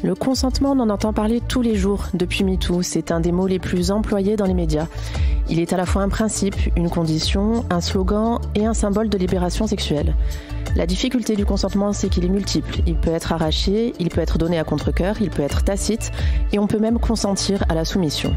Le consentement, on en entend parler tous les jours depuis MeToo. C'est un des mots les plus employés dans les médias. Il est à la fois un principe, une condition, un slogan et un symbole de libération sexuelle. La difficulté du consentement, c'est qu'il est multiple. Il peut être arraché, il peut être donné à contre-cœur, il peut être tacite et on peut même consentir à la soumission.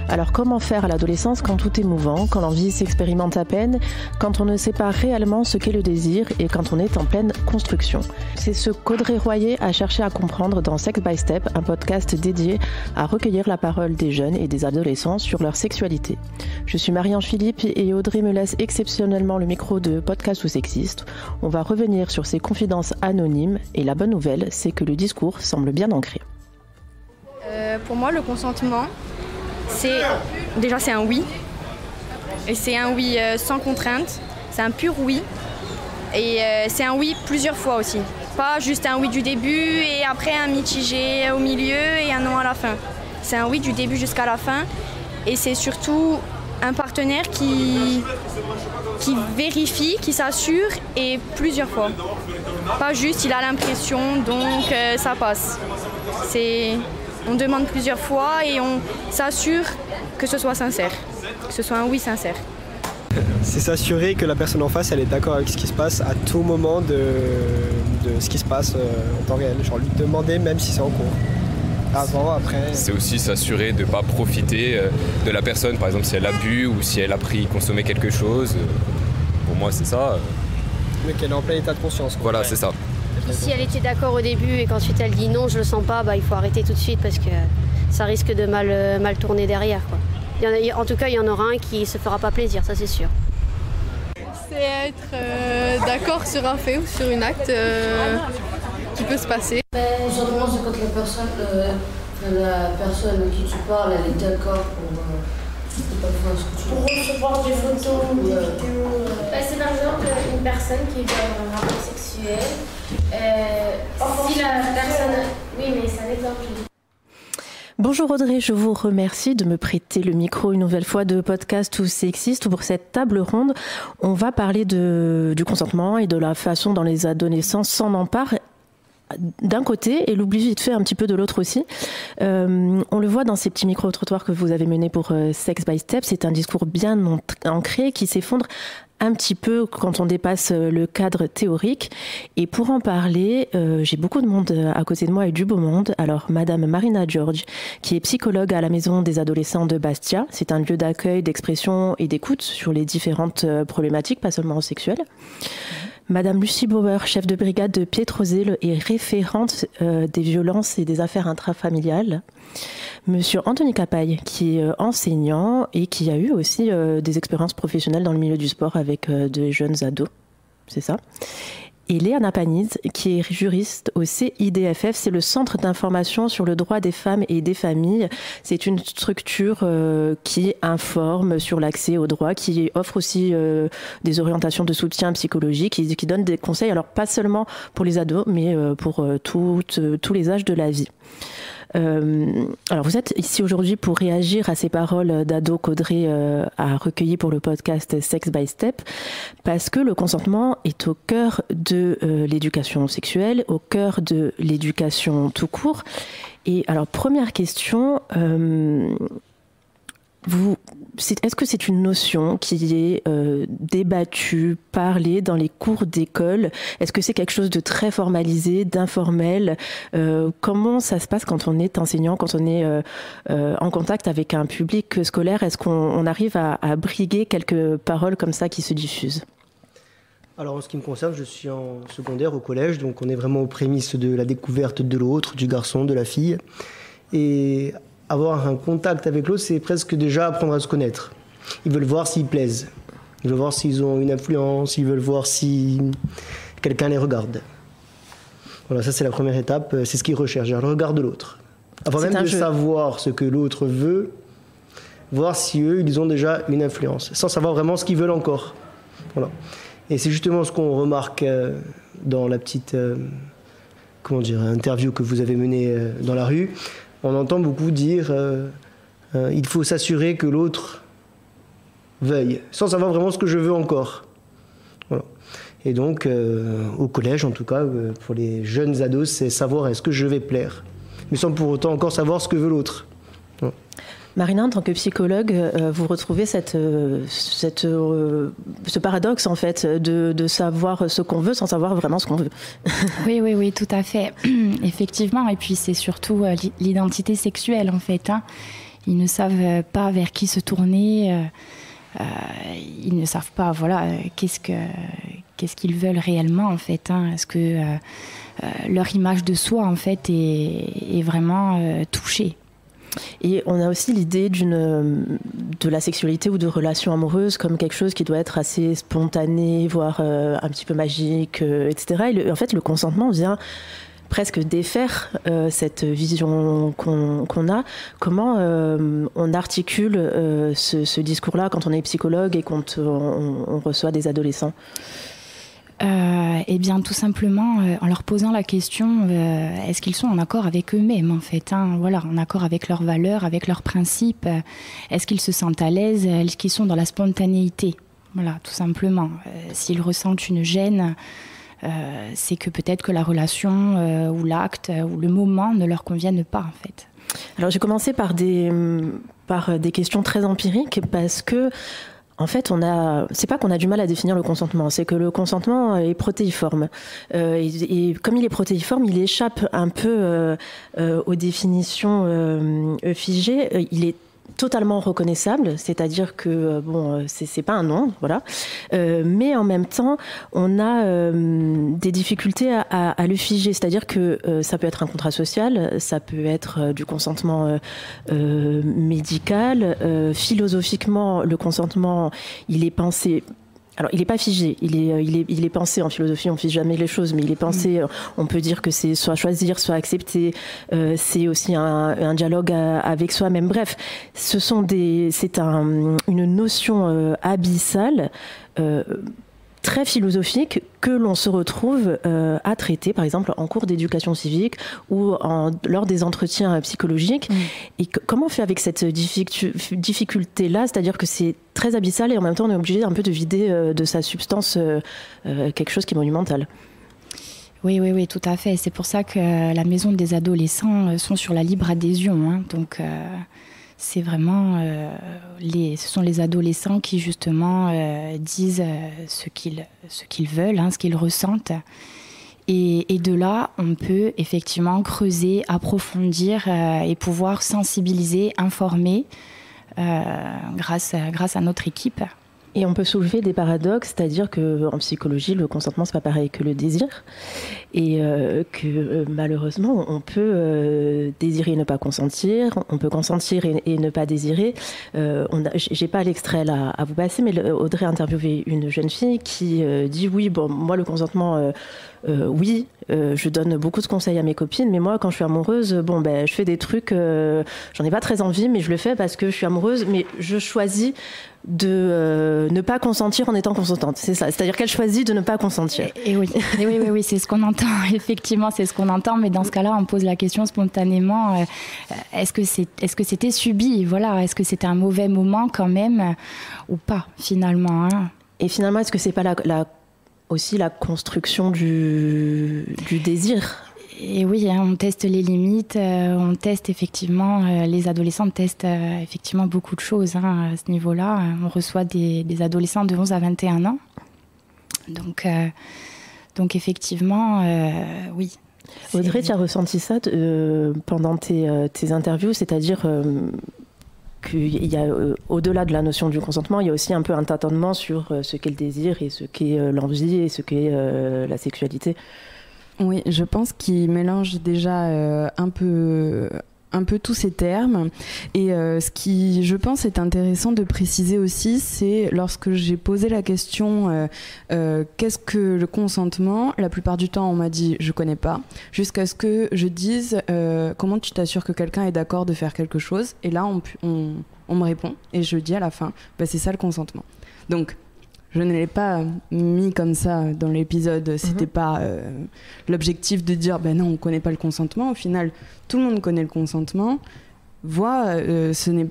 Alors comment faire à l'adolescence quand tout est mouvant, quand l'envie s'expérimente à peine, quand on ne sait pas réellement ce qu'est le désir et quand on est en pleine construction? C'est ce qu'Audrey Royer a cherché à comprendre dans Sex by Step, un podcast dédié à recueillir la parole des jeunes et des adolescents sur leur sexualité. Je suis Marie-Ange Philippe et Audrey me laisse exceptionnellement le micro de Podcast ou Sexiste. On va revenir sur ces confidences anonymes et la bonne nouvelle, c'est que le discours semble bien ancré. Pour moi, le consentement, c'est un oui. Et c'est un oui sans contrainte, c'est un pur oui. Et c'est un oui plusieurs fois aussi. Pas juste un oui du début et après un mitigé au milieu et un non à la fin. C'est un oui du début jusqu'à la fin. Et c'est surtout un partenaire qui vérifie, qui s'assure et plusieurs fois. Pas juste il a l'impression donc ça passe. On demande plusieurs fois et on s'assure que ce soit sincère, que ce soit un oui sincère. C'est s'assurer que la personne en face elle est d'accord avec ce qui se passe à tout moment de ce qui se passe en temps réel. Genre lui demander même si c'est en cours. Avant, après. C'est aussi s'assurer de ne pas profiter de la personne, par exemple si elle a bu ou si elle a consommé quelque chose. Pour moi c'est ça. Mais qu'elle est en plein état de conscience. Voilà, c'est ça. Si elle était d'accord au début et qu'ensuite elle dit non, je le sens pas, il faut arrêter tout de suite parce que ça risque de mal tourner derrière, quoi. En tout cas, il y en aura un qui se fera pas plaisir, ça c'est sûr. C'est être d'accord sur un fait ou sur une acte qui peut se passer. Généralement, c'est quand la personne à qui tu parles, elle est d'accord pour recevoir des photos ou des vidéos. C'est par exemple une personne qui veut avoir un rapport sexuel. Si la personne... Oui, mais c'est un exemple. Bonjour Audrey, je vous remercie de me prêter le micro une nouvelle fois de Podcast ou Sexiste. Pour cette table ronde, on va parler du consentement et de la façon dont les adolescents s'en emparent d'un côté et l'oublient vite fait un petit peu de l'autre aussi. On le voit dans ces petits micro-trottoirs que vous avez menés pour Sex by Step. C'est un discours bien ancré qui s'effondre un petit peu quand on dépasse le cadre théorique. Et pour en parler, j'ai beaucoup de monde à côté de moi et du beau monde. Alors, Madame Marina George, qui est psychologue à la Maison des Adolescents de Bastia. C'est un lieu d'accueil, d'expression et d'écoute sur les différentes problématiques, pas seulement sexuelles. Madame Lucie Bauer, chef de brigade de Pietrozele et référente des violences et des affaires intrafamiliales. Monsieur Anthony Capaille, qui est enseignant et qui a eu aussi des expériences professionnelles dans le milieu du sport avec de jeunes ados. C'est ça. Et Léana Paniz, qui est juriste au CIDFF, c'est le Centre d'information sur le droit des femmes et des familles. C'est une structure qui informe sur l'accès au droit, qui offre aussi des orientations de soutien psychologique, qui donne des conseils, alors pas seulement pour les ados, mais pour tous les âges de la vie. Alors vous êtes ici aujourd'hui pour réagir à ces paroles d'ado qu'Audrey a recueillies pour le podcast Sex by Step, parce que le consentement est au cœur de l'éducation sexuelle, au cœur de l'éducation tout court. Et alors première question, est-ce que c'est une notion qui est débattue, parlée dans les cours d'école? Est-ce que c'est quelque chose de très formalisé, d'informel? Comment ça se passe quand on est enseignant, quand on est en contact avec un public scolaire? Est-ce qu'on arrive à briguer quelques paroles comme ça qui se diffusent? Alors en ce qui me concerne, je suis en secondaire au collège, donc on est vraiment aux prémices de la découverte de l'autre, du garçon, de la fille. Et avoir un contact avec l'autre, c'est presque déjà apprendre à se connaître. Ils veulent voir s'ils plaisent. Ils veulent voir s'ils ont une influence. Ils veulent voir si quelqu'un les regarde. Voilà, ça c'est la première étape. C'est ce qu'ils recherchent, le regard de l'autre. Avant même de savoir ce que l'autre veut, voir si eux, ils ont déjà une influence, sans savoir vraiment ce qu'ils veulent encore. Voilà. Et c'est justement ce qu'on remarque dans la petite interview que vous avez menée dans la rue. On entend beaucoup dire il faut s'assurer que l'autre veuille, sans savoir vraiment ce que je veux encore. Voilà. Et donc, au collège, en tout cas, pour les jeunes ados, c'est savoir est-ce que je vais plaire. mais sans pour autant encore savoir ce que veut l'autre. Marina, en tant que psychologue, vous retrouvez ce paradoxe en fait de savoir ce qu'on veut sans savoir vraiment ce qu'on veut. Oui, tout à fait. Effectivement, et puis c'est surtout l'identité sexuelle en fait. Ils ne savent pas vers qui se tourner, ils ne savent pas qu'est-ce qu'ils veulent réellement en fait. Est-ce que leur image de soi en fait est vraiment touchée? Et on a aussi l'idée de la sexualité ou de relations amoureuses comme quelque chose qui doit être assez spontané, voire un petit peu magique, etc. Et en fait, le consentement vient presque défaire cette vision qu'on a. Comment on articule ce discours-là quand on est psychologue et quand on reçoit des adolescents ? Eh bien, tout simplement en leur posant la question est-ce qu'ils sont en accord avec eux-mêmes, en fait, en accord avec leurs valeurs, avec leurs principes, est-ce qu'ils se sentent à l'aise, est-ce qu'ils sont dans la spontanéité, voilà, tout simplement. S'ils ressentent une gêne, c'est que peut-être que la relation ou l'acte ou le moment ne leur conviennent pas, en fait. Alors, j'ai commencé par des questions très empiriques parce que en fait, c'est pas qu'on a du mal à définir le consentement, c'est que le consentement est protéiforme. Et comme il est protéiforme, il échappe un peu aux définitions figées. Il est totalement reconnaissable, c'est-à-dire que c'est pas un nom, voilà. Mais en même temps, on a des difficultés à le figer, c'est-à-dire que ça peut être un contrat social, ça peut être du consentement médical. Philosophiquement, le consentement, il est pensé. Alors, il n'est pas figé, il est pensé en philosophie, on ne fige jamais les choses, mais il est pensé, on peut dire que c'est soit choisir, soit accepter, c'est aussi un dialogue avec soi-même. Bref, c'est une notion abyssale, très philosophique, que l'on se retrouve à traiter, par exemple, en cours d'éducation civique ou lors des entretiens psychologiques. Et comment on fait avec cette difficulté-là ? C'est-à-dire que c'est très abyssal et en même temps, on est obligé un peu de vider de sa substance quelque chose qui est monumental. Oui, tout à fait. C'est pour ça que la maison des adolescents sont sur la libre adhésion. Donc, c'est vraiment ce sont les adolescents qui justement disent ce qu'ils veulent, ce qu'ils ressentent. Et de là, on peut effectivement creuser, approfondir et pouvoir sensibiliser, informer grâce à notre équipe. Et on peut soulever des paradoxes, c'est-à-dire qu'en psychologie, le consentement, c'est pas pareil que le désir. Et que malheureusement, on peut désirer et ne pas consentir, on peut consentir et ne pas désirer. J'ai pas l'extrait là à vous passer, mais Audrey a interviewé une jeune fille qui dit oui, moi le consentement, oui, je donne beaucoup de conseils à mes copines, mais moi quand je suis amoureuse, je fais des trucs, j'en ai pas très envie, mais je le fais parce que je suis amoureuse, mais je choisis de ne pas consentir en étant consentante. C'est ça, c'est-à-dire qu'elle choisit de ne pas consentir. Et oui, c'est ce qu'on entend. Effectivement, c'est ce qu'on entend, mais dans ce cas-là, on pose la question spontanément, est-ce que c'était subi, voilà, est-ce que c'était un mauvais moment quand même ou pas finalement, Et finalement, est-ce que c'est pas aussi la construction du désir? Et oui, on teste les limites, on teste effectivement, les adolescents testent effectivement beaucoup de choses à ce niveau-là. On reçoit des adolescents de 11 à 21 ans. Donc effectivement, oui. Audrey, tu as ressenti ça pendant tes interviews, c'est-à-dire qu'il y a, au-delà de la notion du consentement, il y a aussi un peu un tâtonnement sur ce qu'est le désir et ce qu'est l'envie et ce qu'est la sexualité. Oui, je pense qu'il mélange déjà un peu tous ces termes. Et ce qui, je pense, est intéressant de préciser aussi, c'est lorsque j'ai posé la question qu'est-ce que le consentement, la plupart du temps on m'a dit je connais pas, jusqu'à ce que je dise comment tu t'assures que quelqu'un est d'accord de faire quelque chose. Et là on me répond et je dis à la fin c'est ça le consentement. Donc je ne l'ai pas mis comme ça dans l'épisode, c'était pas l'objectif de dire non, on connaît pas le consentement. Au final, tout le monde connaît le consentement. Ce n'est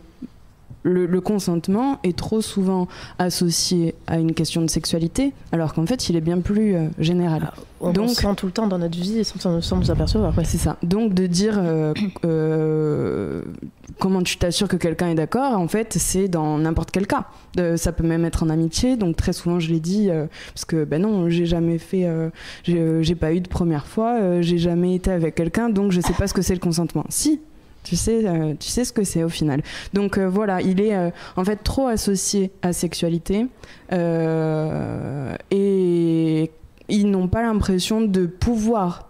le consentement est trop souvent associé à une question de sexualité, alors qu'en fait, il est bien plus général. On sent tout le temps dans notre vie et sans nous apercevoir. Ouais. C'est ça. Donc, de dire comment tu t'assures que quelqu'un est d'accord, en fait, c'est dans n'importe quel cas. Ça peut même être en amitié. Donc, très souvent, je l'ai dit, parce que non, j'ai jamais fait... j'ai pas eu de première fois, j'ai jamais été avec quelqu'un, donc je sais pas ce que c'est le consentement. Si, tu sais ce que c'est au final. Donc voilà, il est en fait trop associé à sexualité et ils n'ont pas l'impression de pouvoir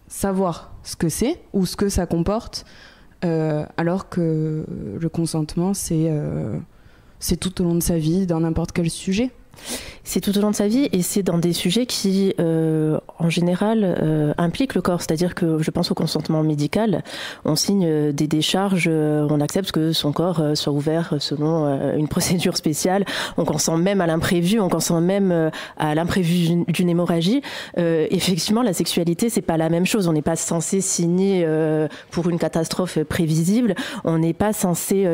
savoir ce que c'est ou ce que ça comporte, alors que le consentement, c'est tout au long de sa vie, dans n'importe quel sujet. C'est tout au long de sa vie et c'est dans des sujets qui, en général, impliquent le corps. C'est-à-dire que je pense au consentement médical. On signe des décharges, on accepte que son corps soit ouvert selon une procédure spéciale. On consent même à l'imprévu, on consent même à l'imprévu d'une hémorragie. Effectivement, la sexualité, c'est pas la même chose. On n'est pas censé signer pour une catastrophe prévisible. On n'est pas censé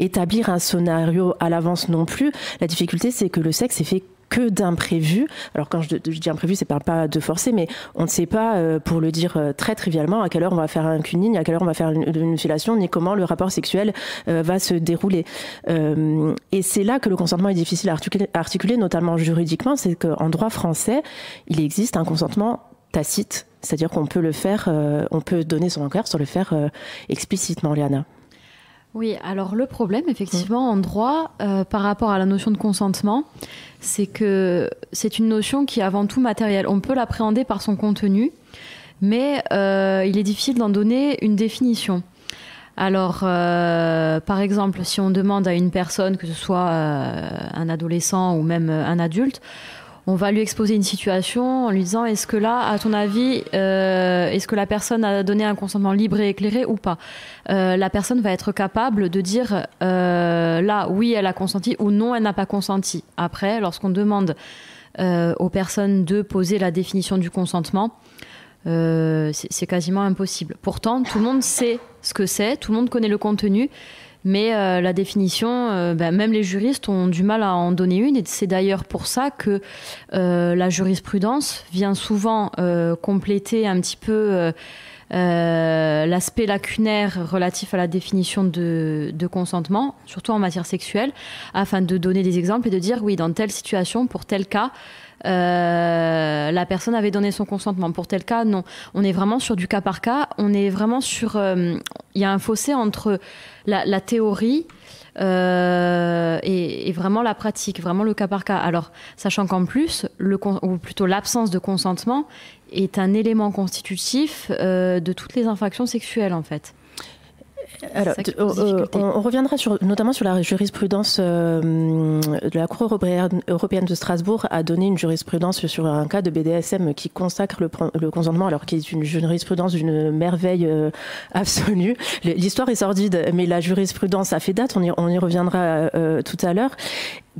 établir un scénario à l'avance non plus. La difficulté, c'est que le sexe est fait que d'imprévus. Alors quand je dis imprévu, c'est pas de forcer, mais on ne sait pas, pour le dire très trivialement, à quelle heure on va faire un cunning, à quelle heure on va faire une fellation, ni comment le rapport sexuel va se dérouler. Et c'est là que le consentement est difficile à articuler, notamment juridiquement, c'est qu'en droit français, il existe un consentement tacite, c'est-à-dire qu'on peut le faire, on peut donner son accord sans le faire explicitement, Léana. Oui, alors le problème, effectivement, en droit, par rapport à la notion de consentement, c'est que c'est une notion qui est avant tout matérielle. On peut l'appréhender par son contenu, mais il est difficile d'en donner une définition. Alors, par exemple, si on demande à une personne, que ce soit un adolescent ou même un adulte, on va lui exposer une situation en lui disant, est-ce que là, à ton avis, est-ce que la personne a donné un consentement libre et éclairé ou pas ? La personne va être capable de dire, là, oui, elle a consenti ou non, elle n'a pas consenti. Après, lorsqu'on demande aux personnes de poser la définition du consentement, c'est quasiment impossible. Pourtant, tout le monde sait ce que c'est, tout le monde connaît le contenu, mais la définition, même les juristes ont du mal à en donner une. Et c'est d'ailleurs pour ça que la jurisprudence vient souvent compléter un petit peu l'aspect lacunaire relatif à la définition de consentement, surtout en matière sexuelle, afin de donner des exemples et de dire, oui, dans telle situation, pour tel cas, la personne avait donné son consentement. Pour tel cas, non. On est vraiment sur du cas par cas. On est vraiment sur... Il y a un fossé entre la théorie et vraiment la pratique, vraiment le cas par cas. Alors, sachant qu'en plus, ou plutôt l'absence de consentement est un élément constitutif de toutes les infractions sexuelles, en fait. Alors, on reviendra notamment sur la jurisprudence de la Cour européenne de Strasbourg a donné une jurisprudence sur un cas de BDSM qui consacre le consentement, alors qui est une jurisprudence d'une merveille absolue. L'histoire est sordide, mais la jurisprudence a fait date, on y reviendra tout à l'heure.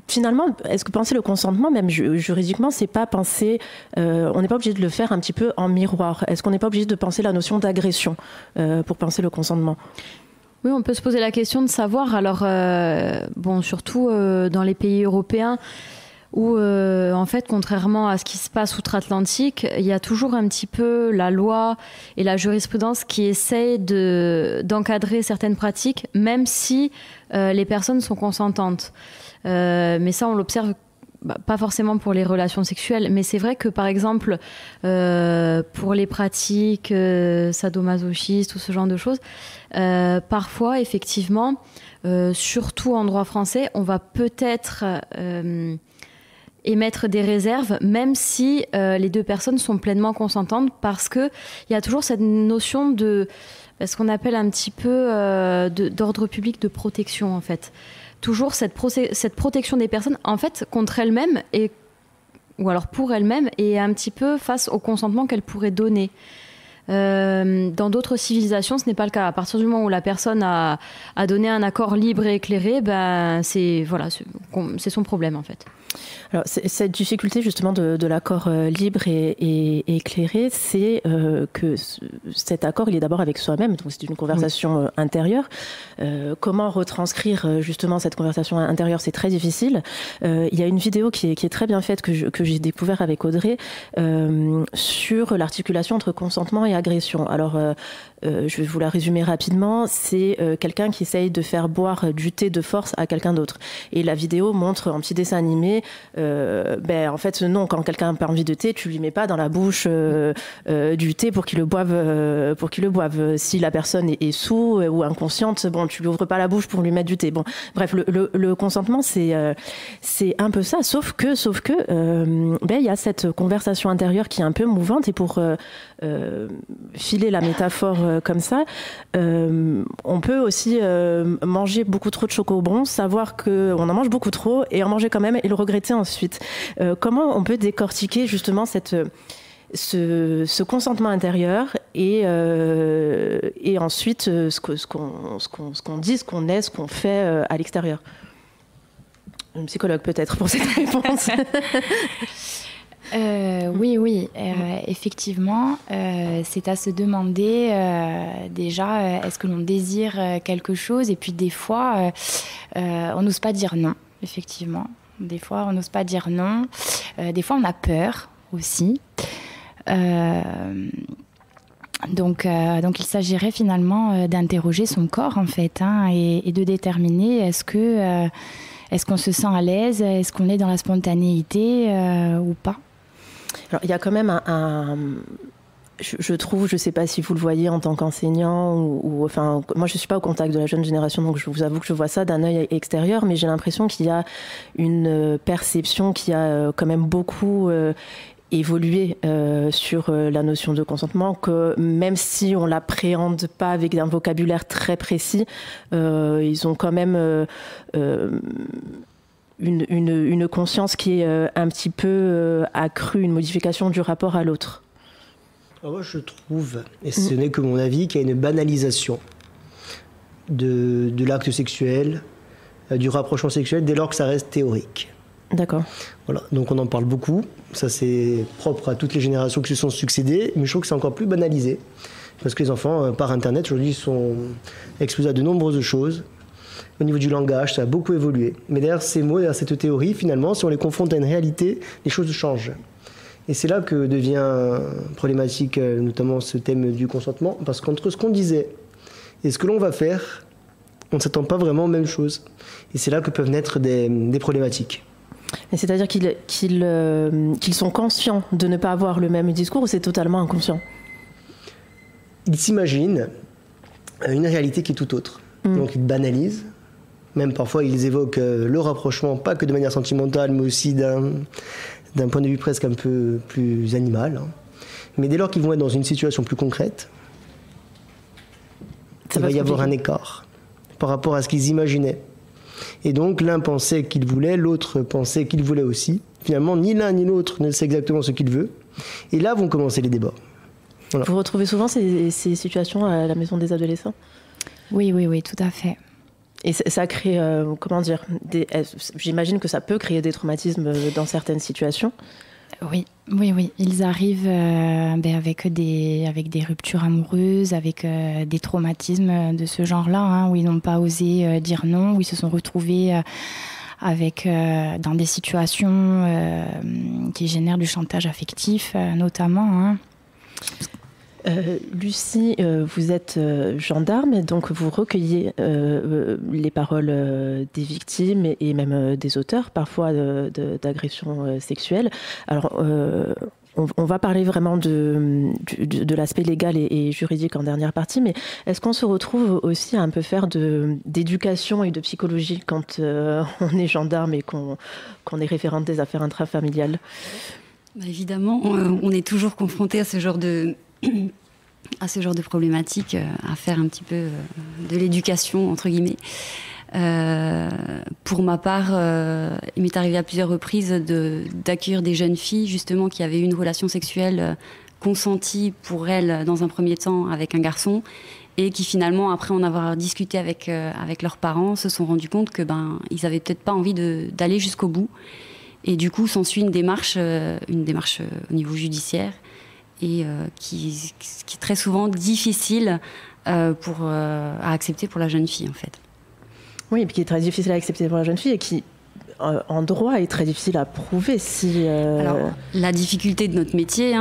Finalement, est-ce que penser le consentement, même juridiquement, c'est pas penser... on n'est pas obligé de le faire un petit peu en miroir. Est-ce qu'on n'est pas obligé de penser la notion d'agression pour penser le consentement ? Oui, on peut se poser la question de savoir. Alors, surtout dans les pays européens, où, en fait, contrairement à ce qui se passe outre-Atlantique, il y a toujours un petit peu la loi et la jurisprudence qui essayent d'encadrer certaines pratiques, même si les personnes sont consentantes. Mais ça, on l'observe pas forcément pour les relations sexuelles, mais c'est vrai que, par exemple, pour les pratiques sadomasochistes ou ce genre de choses, parfois, effectivement, surtout en droit français, on va peut-être émettre des réserves, même si les deux personnes sont pleinement consentantes, parce qu'il y a toujours cette notion de ce qu'on appelle un petit peu d'ordre public, de protection, en fait. Toujours cette protection des personnes, en fait, contre elles-mêmes, ou alors pour elles-mêmes, et un petit peu face au consentement qu'elles pourraient donner. dans d'autres civilisations, ce n'est pas le cas. À partir du moment où la personne a donné un accord libre et éclairé, c'est son problème en fait. Alors, cette difficulté justement de l'accord libre et éclairé, c'est que cet accord, il est d'abord avec soi-même, donc c'est une conversation intérieure. Comment retranscrire justement cette conversation intérieure, c'est très difficile. Il y a une vidéo qui est très bien faite que j'ai découvert avec Audrey sur l'articulation entre consentement et agression. Alors, je vais vous la résumer rapidement. C'est quelqu'un qui essaye de faire boire du thé de force à quelqu'un d'autre. Et la vidéo montre en petit dessin animé, en fait, non, quand quelqu'un n'a pas envie de thé, tu lui mets pas dans la bouche du thé pour qu'il le boive. Si la personne est sous ou inconsciente, bon, tu lui ouvres pas la bouche pour lui mettre du thé. Bon, bref, le consentement, c'est un peu ça, sauf que il y a cette conversation intérieure qui est un peu mouvante, et pour filer la métaphore comme ça, on peut aussi manger beaucoup trop de chocobons, savoir qu'on en mange beaucoup trop et en manger quand même et le regretter ensuite. Comment on peut décortiquer justement ce consentement intérieur et ensuite ce qu'on dit, ce qu'on est, ce qu'on fait à l'extérieur? Un psychologue peut-être pour cette réponse. Oui, effectivement, c'est à se demander déjà, est-ce que l'on désire quelque chose, et puis des fois, on n'ose pas dire non, effectivement. Des fois, on n'ose pas dire non. Des fois, on a peur aussi. Donc, il s'agirait finalement d'interroger son corps, en fait, et de déterminer est-ce qu'on se sent à l'aise, est-ce qu'on est dans la spontanéité ou pas. Alors, il y a quand même je trouve, je ne sais pas si vous le voyez en tant qu'enseignant, enfin, moi je ne suis pas au contact de la jeune génération, donc je vous avoue que je vois ça d'un œil extérieur, mais j'ai l'impression qu'il y a une perception qui a quand même beaucoup évolué sur la notion de consentement, que même si on ne l'appréhende pas avec un vocabulaire très précis, ils ont quand même une conscience qui est un petit peu accrue, une modification du rapport à l'autre. Alors moi, je trouve, et ce n'est que mon avis, qu'il y a une banalisation de l'acte sexuel, du rapprochement sexuel, dès lors que ça reste théorique. D'accord. Voilà, donc on en parle beaucoup. Ça, c'est propre à toutes les générations qui se sont succédées, mais je trouve que c'est encore plus banalisé, parce que les enfants, par Internet, aujourd'hui, sont exposés à de nombreuses choses. Au niveau du langage, ça a beaucoup évolué. Mais derrière ces mots, derrière cette théorie, finalement, si on les confronte à une réalité, les choses changent. Et c'est là que devient problématique, notamment ce thème du consentement, parce qu'entre ce qu'on disait et ce que l'on va faire, on ne s'attend pas vraiment aux mêmes choses. Et c'est là que peuvent naître des problématiques. C'est-à-dire qu'ils sont conscients de ne pas avoir le même discours, ou c'est totalement inconscient? Ils s'imaginent une réalité qui est tout autre. Donc ils banalisent. Même parfois, ils évoquent le rapprochement, pas que de manière sentimentale, mais aussi d'un point de vue presque un peu plus animal. Mais dès lors qu'ils vont être dans une situation plus concrète, il va y avoir un écart par rapport à ce qu'ils imaginaient. Et donc, l'un pensait qu'il voulait, l'autre pensait qu'il voulait aussi. Finalement, ni l'un ni l'autre ne sait exactement ce qu'il veut. Et là vont commencer les débats. Voilà. Vous retrouvez souvent ces situations à la maison des adolescents? Oui, tout à fait. Et ça crée, j'imagine que ça peut créer des traumatismes dans certaines situations. Oui. Ils arrivent avec des ruptures amoureuses, avec des traumatismes de ce genre-là, où ils n'ont pas osé dire non, où ils se sont retrouvés dans des situations qui génèrent du chantage affectif, notamment. Lucie, vous êtes gendarme, donc vous recueillez les paroles des victimes et même des auteurs, parfois d'agressions sexuelles. Alors, on va parler vraiment de l'aspect légal et juridique en dernière partie, mais est-ce qu'on se retrouve aussi à un peu faire d'éducation et de psychologie quand on est gendarme et qu'on est référente des affaires intrafamiliales? Évidemment, on est toujours confronté à ce genre de problématiques, à faire un petit peu de l'éducation, entre guillemets. Pour ma part, il m'est arrivé à plusieurs reprises d'accueillir des jeunes filles, justement, qui avaient eu une relation sexuelle consenti pour elle dans un premier temps avec un garçon et qui finalement, après en avoir discuté avec leurs parents, se sont rendus compte que ils avaient peut-être pas envie d'aller jusqu'au bout. Et du coup, s'ensuit une démarche au niveau judiciaire et qui est très souvent difficile à accepter pour la jeune fille, en fait. Oui, et puis qui est très difficile à accepter pour la jeune fille et qui, en droit, est très difficile à prouver. Alors, la difficulté de notre métier,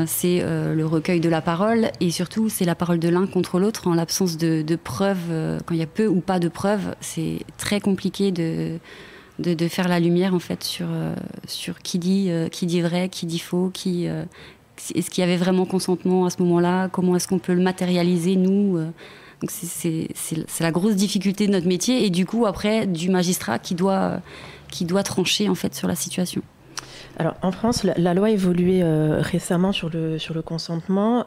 c'est le recueil de la parole et surtout, c'est la parole de l'un contre l'autre en l'absence de preuves. Quand il y a peu ou pas de preuves, c'est très compliqué de faire la lumière en fait sur qui dit vrai, qui dit faux, est-ce qu'il y avait vraiment consentement à ce moment-là, comment est-ce qu'on peut le matérialiser nous. Donc c'est la grosse difficulté de notre métier et du coup après du magistrat qui doit trancher en fait sur la situation. Alors en France, la loi a évolué récemment sur le consentement.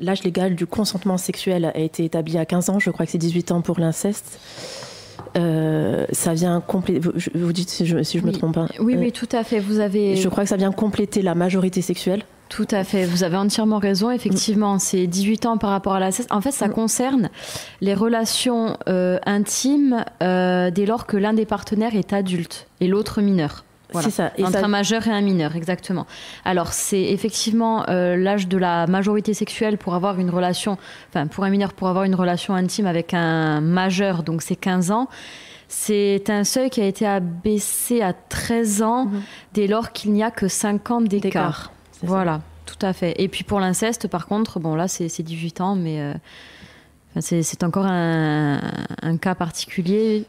L'âge légal du consentement sexuel a été établi à 15 ans, je crois que c'est 18 ans pour l'inceste. Ça vient compléter. Vous dites si je me trompe pas. Oui, tout à fait. Je crois que ça vient compléter la majorité sexuelle. Tout à fait. Vous avez entièrement raison. Effectivement, c'est 18 ans par rapport à l'inceste. En fait, ça concerne les relations intimes dès lors que l'un des partenaires est adulte et l'autre mineur. Voilà. C'est ça. Entre un majeur et un mineur, exactement. Alors, c'est effectivement l'âge de la majorité sexuelle pour avoir une relation, pour un mineur, pour avoir une relation intime avec un majeur, donc c'est 15 ans. C'est un seuil qui a été abaissé à 13 ans dès lors qu'il n'y a que 5 ans d'écart. Voilà, tout à fait. Et puis pour l'inceste, par contre, bon là c'est 18 ans, mais c'est encore un cas particulier.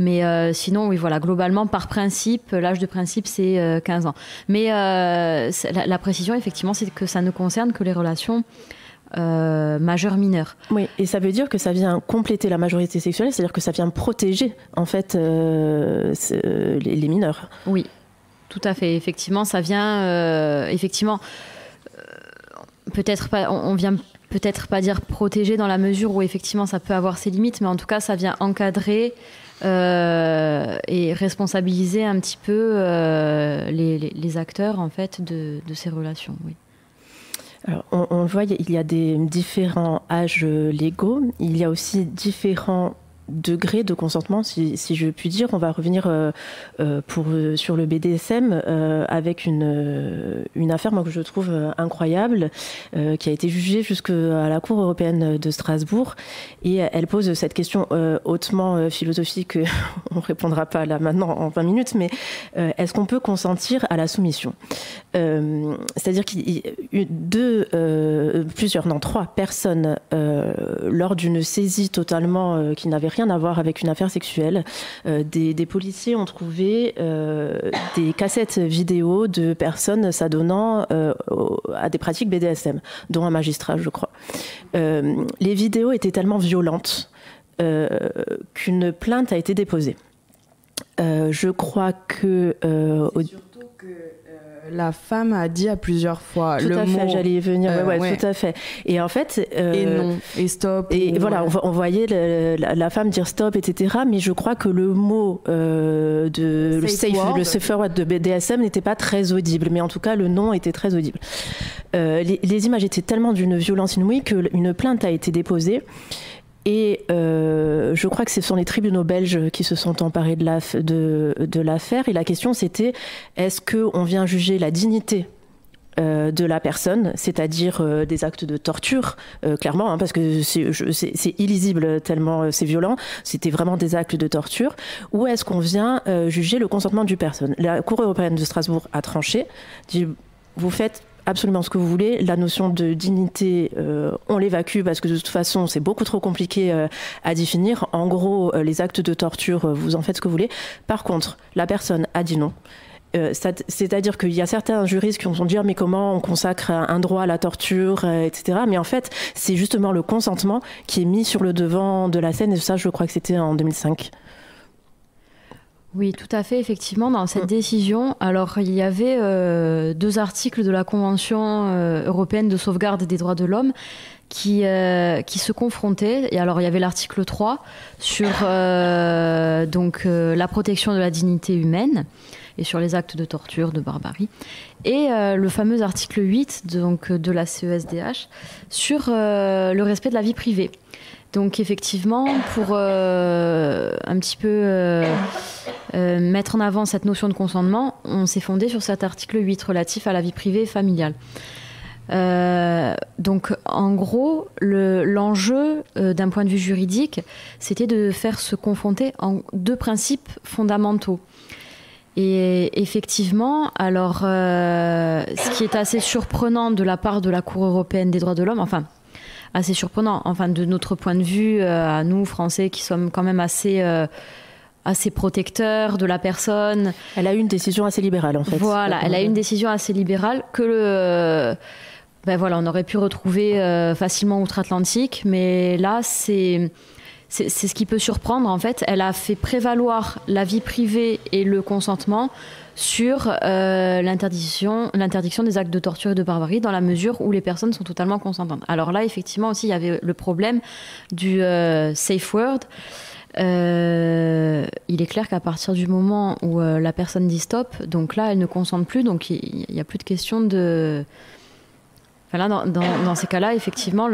Mais sinon, oui, voilà, globalement, par principe, l'âge de principe, c'est 15 ans. Mais la précision, effectivement, c'est que ça ne concerne que les relations majeures-mineures. Oui, et ça veut dire que ça vient compléter la majorité sexuelle, c'est-à-dire que ça vient protéger, en fait, les mineurs. Oui, tout à fait. Effectivement, ça vient... peut-être pas... On vient peut-être pas dire protéger dans la mesure où, effectivement, ça peut avoir ses limites, mais en tout cas, ça vient encadrer... et responsabiliser un petit peu les acteurs en fait de ces relations. Oui. Alors, on le voit, il y a des différents âges légaux, il y a aussi différents degrés de consentement, si je puis dire. On va revenir sur le BDSM avec une affaire moi, que je trouve incroyable, qui a été jugée jusqu'à la Cour européenne de Strasbourg. Et elle pose cette question hautement philosophique, on ne répondra pas là maintenant en 20 minutes, mais est-ce qu'on peut consentir à la soumission ? C'est-à-dire qu'il y a trois personnes lors d'une saisie totalement qui n'avait rien à voir avec une affaire sexuelle. Des policiers ont trouvé des cassettes vidéo de personnes s'adonnant à des pratiques BDSM, dont un magistrat, je crois. Les vidéos étaient tellement violentes qu'une plainte a été déposée. Je crois que... surtout que la femme a dit à plusieurs fois tout le à mot. Fait, j'allais y venir. Ouais, tout à fait. Et en fait, et non, et stop. Et voilà, on voyait la femme dire stop, etc. Mais je crois que le mot le safe word de BDSM n'était pas très audible. Mais en tout cas, le nom était très audible. Les images étaient tellement d'une violence inouïe qu'une plainte a été déposée. Et je crois que ce sont les tribunaux belges qui se sont emparés de l'affaire. Et la question, c'était, est-ce qu'on vient juger la dignité de la personne, c'est-à-dire des actes de torture, clairement, hein, parce que c'est illisible tellement c'est violent, c'était vraiment des actes de torture, ou est-ce qu'on vient juger le consentement du personne ? La Cour européenne de Strasbourg a tranché, dit, vous faites absolument ce que vous voulez. La notion de dignité, on l'évacue parce que de toute façon, c'est beaucoup trop compliqué à définir. En gros, les actes de torture, vous en faites ce que vous voulez. Par contre, la personne a dit non. C'est-à-dire qu'il y a certains juristes qui ont dit mais comment on consacre un droit à la torture, etc. Mais en fait, c'est justement le consentement qui est mis sur le devant de la scène. Et ça, je crois que c'était en 2005. Oui, tout à fait, effectivement, dans cette décision, alors il y avait 2 articles de la Convention européenne de sauvegarde des droits de l'homme qui se confrontaient. Et alors il y avait l'article 3 sur la protection de la dignité humaine. et sur les actes de torture, de barbarie. Et le fameux article 8 donc, de la CESDH sur le respect de la vie privée. Donc effectivement, pour un petit peu mettre en avant cette notion de consentement, on s'est fondé sur cet article 8 relatif à la vie privée et familiale. Donc en gros, l'enjeu d'un point de vue juridique, c'était de faire se confronter en deux principes fondamentaux. Et effectivement, alors ce qui est assez surprenant de la part de la Cour européenne des droits de l'homme, enfin assez surprenant, enfin de notre point de vue à nous Français qui sommes quand même assez protecteur de la personne. Elle a eu une décision assez libérale en fait. Voilà, elle a eu une décision assez libérale que on aurait pu retrouver facilement outre-Atlantique, mais là c'est ce qui peut surprendre en fait. Elle a fait prévaloir la vie privée et le consentement sur l'interdiction des actes de torture et de barbarie dans la mesure où les personnes sont totalement consentantes. Alors là, effectivement aussi, il y avait le problème du safe word. Il est clair qu'à partir du moment où la personne dit stop, donc là, elle ne consente plus, donc il n'y a plus de question de... Enfin là, dans ces cas-là, effectivement,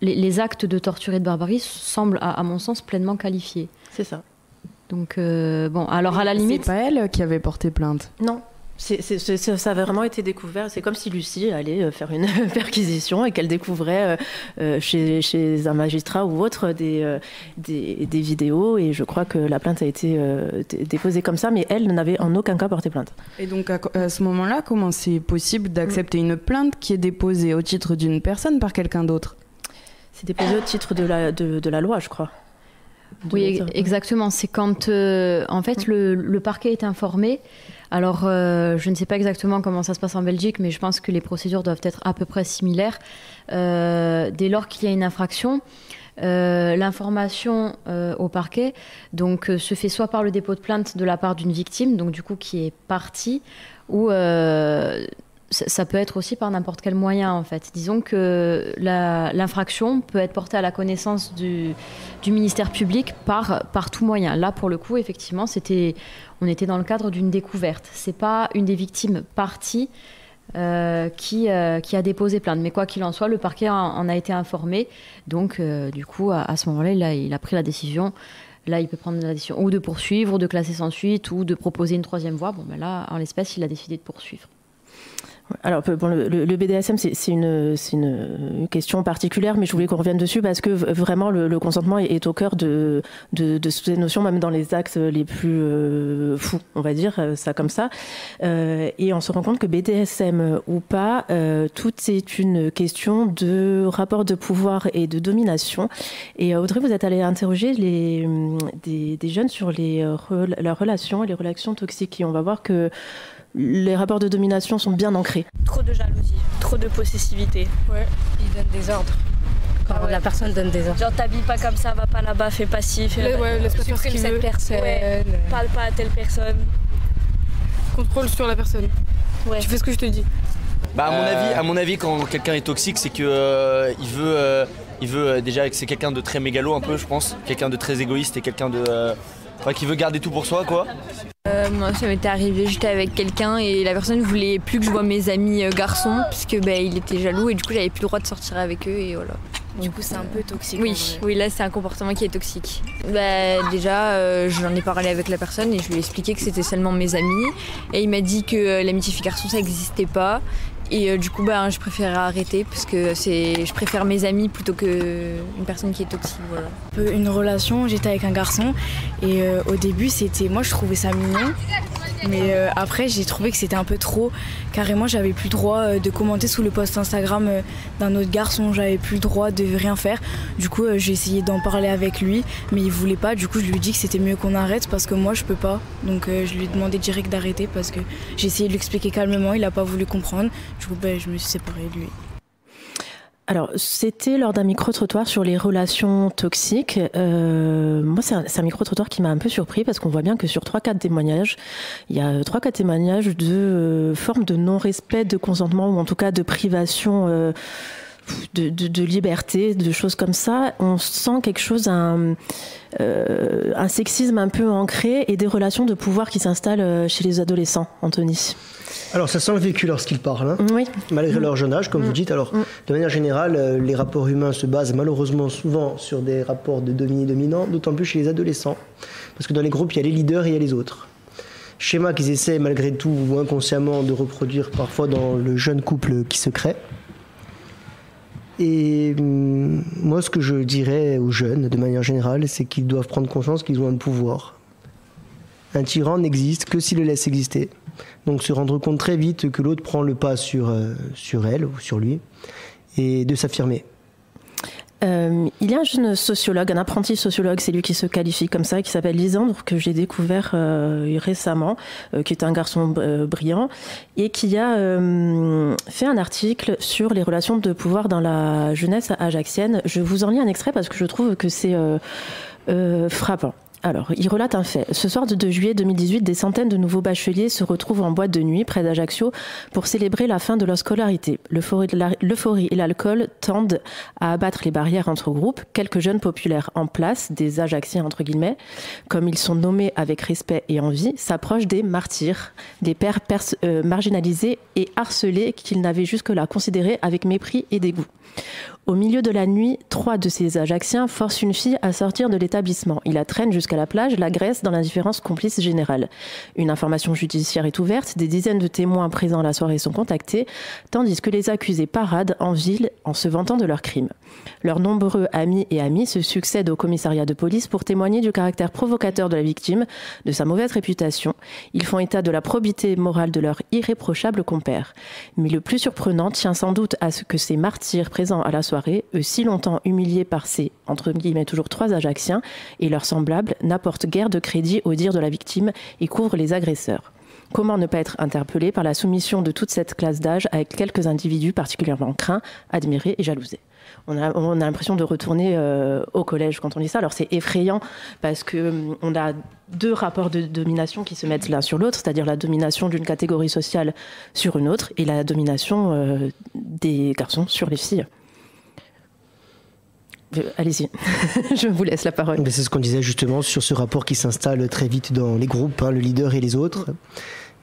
les actes de torture et de barbarie semblent, à mon sens, pleinement qualifiés. C'est ça. Donc, alors à la limite... C'est pas elle qui avait porté plainte? Non. Ça a vraiment été découvert. C'est comme si Lucie allait faire une perquisition et qu'elle découvrait chez un magistrat ou autre des vidéos. Et je crois que la plainte a été déposée comme ça, mais elle n'avait en aucun cas porté plainte. Et donc à ce moment-là, comment c'est possible d'accepter une plainte qui est déposée au titre d'une personne par quelqu'un d'autre? C'est déposé au titre de la loi, je crois. Oui, exactement. C'est quand, en fait, le parquet est informé. Alors, je ne sais pas exactement comment ça se passe en Belgique, mais je pense que les procédures doivent être à peu près similaires. Dès lors qu'il y a une infraction, l'information au parquet donc, se fait soit par le dépôt de plainte de la part d'une victime, donc du coup qui est partie, ou... ça peut être aussi par n'importe quel moyen, en fait. Disons que l'infraction peut être portée à la connaissance du ministère public par tout moyen. Là, pour le coup, effectivement, on était dans le cadre d'une découverte. C'est pas une des victimes parties qui a déposé plainte. Mais quoi qu'il en soit, le parquet en a été informé. Donc, du coup, à ce moment-là, il a pris la décision. Là, il peut prendre la décision ou de poursuivre, ou de classer sans suite, ou de proposer une troisième voie. Bon, ben là, en l'espèce, il a décidé de poursuivre. Alors, bon, le BDSM, c'est une question particulière, mais je voulais qu'on revienne dessus parce que vraiment, le consentement est au cœur de ces notions, même dans les actes les plus fous, on va dire, ça comme ça. Et on se rend compte que BDSM ou pas, tout est une question de rapport de pouvoir et de domination. Et Audrey, vous êtes allée interroger des jeunes sur leurs relations et les relations toxiques. Et on va voir que les rapports de domination sont bien ancrés. Trop de jalousie, trop de possessivité. Ouais. Ils donnent des ordres. Quand la personne donne des ordres. Genre t'habilles pas comme ça, va pas là-bas, fais pas ci, fais là-bas. Supprime cette personne. Ouais. Parle pas à telle personne. Contrôle sur la personne. Ouais. Tu fais ce que je te dis. Bah à mon avis, quand quelqu'un est toxique, c'est que il veut déjà que c'est quelqu'un de très mégalo un peu, je pense, quelqu'un de très égoïste et quelqu'un qui veut garder tout pour soi, quoi. Moi, ça m'était arrivé, j'étais avec quelqu'un et la personne voulait plus que je voie mes amis garçons puisque il était jaloux et du coup j'avais plus le droit de sortir avec eux et voilà. Du coup c'est un peu toxique. Oui, là c'est un comportement qui est toxique. Déjà j'en ai parlé avec la personne et je lui ai expliqué que c'était seulement mes amis et il m'a dit que l'amitié fille-garçon ça n'existait pas. Et du coup, je préfère arrêter parce que je préfère mes amis plutôt qu'une personne qui est toxique. Voilà. Une relation, j'étais avec un garçon et au début, moi je trouvais ça mignon. Mais après, j'ai trouvé que c'était un peu trop. Carrément, j'avais plus le droit de commenter sous le post Instagram d'un autre garçon. J'avais plus le droit de rien faire. Du coup, j'ai essayé d'en parler avec lui, mais il voulait pas. Du coup, je lui ai dit que c'était mieux qu'on arrête parce que moi, je peux pas. Donc, je lui ai demandé direct d'arrêter parce que j'ai essayé de lui expliquer calmement. Il a pas voulu comprendre. Du coup, je me suis séparée de lui. Alors, c'était lors d'un micro-trottoir sur les relations toxiques. Moi, c'est un micro-trottoir qui m'a un peu surpris parce qu'on voit bien que sur 3-4 témoignages, il y a 3-4 témoignages de formes de non-respect de consentement ou en tout cas de privation de liberté, de choses comme ça. On sent quelque chose, un sexisme un peu ancré et des relations de pouvoir qui s'installent chez les adolescents, Anthony. Alors ça sent le vécu lorsqu'ils parlent, oui. Malgré leur jeune âge, comme vous dites. Alors, de manière générale, les rapports humains se basent malheureusement souvent sur des rapports de dominé-dominant, d'autant plus chez les adolescents. Parce que dans les groupes, il y a les leaders et il y a les autres. Schéma qu'ils essaient malgré tout ou inconsciemment de reproduire parfois dans le jeune couple qui se crée. Et moi, ce que je dirais aux jeunes, de manière générale, c'est qu'ils doivent prendre conscience qu'ils ont un pouvoir. Un tyran n'existe que s'il le laisse exister. Donc se rendre compte très vite que l'autre prend le pas sur elle ou sur lui, et de s'affirmer. Il y a un jeune sociologue, un apprenti sociologue, c'est lui qui se qualifie comme ça, qui s'appelle Lisandre, que j'ai découvert récemment, qui est un garçon brillant, et qui a fait un article sur les relations de pouvoir dans la jeunesse ajaxienne. Je vous en lis un extrait parce que je trouve que c'est frappant. Alors, il relate un fait. Ce soir du 2 juillet 2018, des centaines de nouveaux bacheliers se retrouvent en boîte de nuit près d'Ajaccio pour célébrer la fin de leur scolarité. L'euphorie et l'alcool tendent à abattre les barrières entre groupes. Quelques jeunes populaires en place, des Ajacciens entre guillemets, comme ils sont nommés avec respect et envie, s'approchent des martyrs, des pères marginalisés et harcelés qu'ils n'avaient jusque-là considérés avec mépris et dégoût. Au milieu de la nuit, 3 de ces Ajacciens forcent une fille à sortir de l'établissement. Ils la traînent jusqu'à la plage, l'agressent dans l'indifférence complice générale. Une information judiciaire est ouverte, des dizaines de témoins présents à la soirée sont contactés, tandis que les accusés paradent en ville en se vantant de leurs crimes. Leurs nombreux amis et amies se succèdent au commissariat de police pour témoigner du caractère provocateur de la victime, de sa mauvaise réputation. Ils font état de la probité morale de leur irréprochable compère. Mais le plus surprenant tient sans doute à ce que ces martyrs présents à la soirée, eux si longtemps humiliés par ces, entre guillemets, toujours 3 Ajacciens et leurs semblables, n'apportent guère de crédit au dire de la victime et couvrent les agresseurs. Comment ne pas être interpellé par la soumission de toute cette classe d'âge avec quelques individus particulièrement craints, admirés et jalousés ? On a l'impression de retourner au collège quand on dit ça. Alors c'est effrayant parce qu'on a 2 rapports de domination qui se mettent l'un sur l'autre, c'est-à-dire la domination d'une catégorie sociale sur une autre et la domination des garçons sur les filles. Allez-y, je vous laisse la parole. Mais c'est ce qu'on disait justement sur ce rapport qui s'installe très vite dans les groupes, le leader et les autres.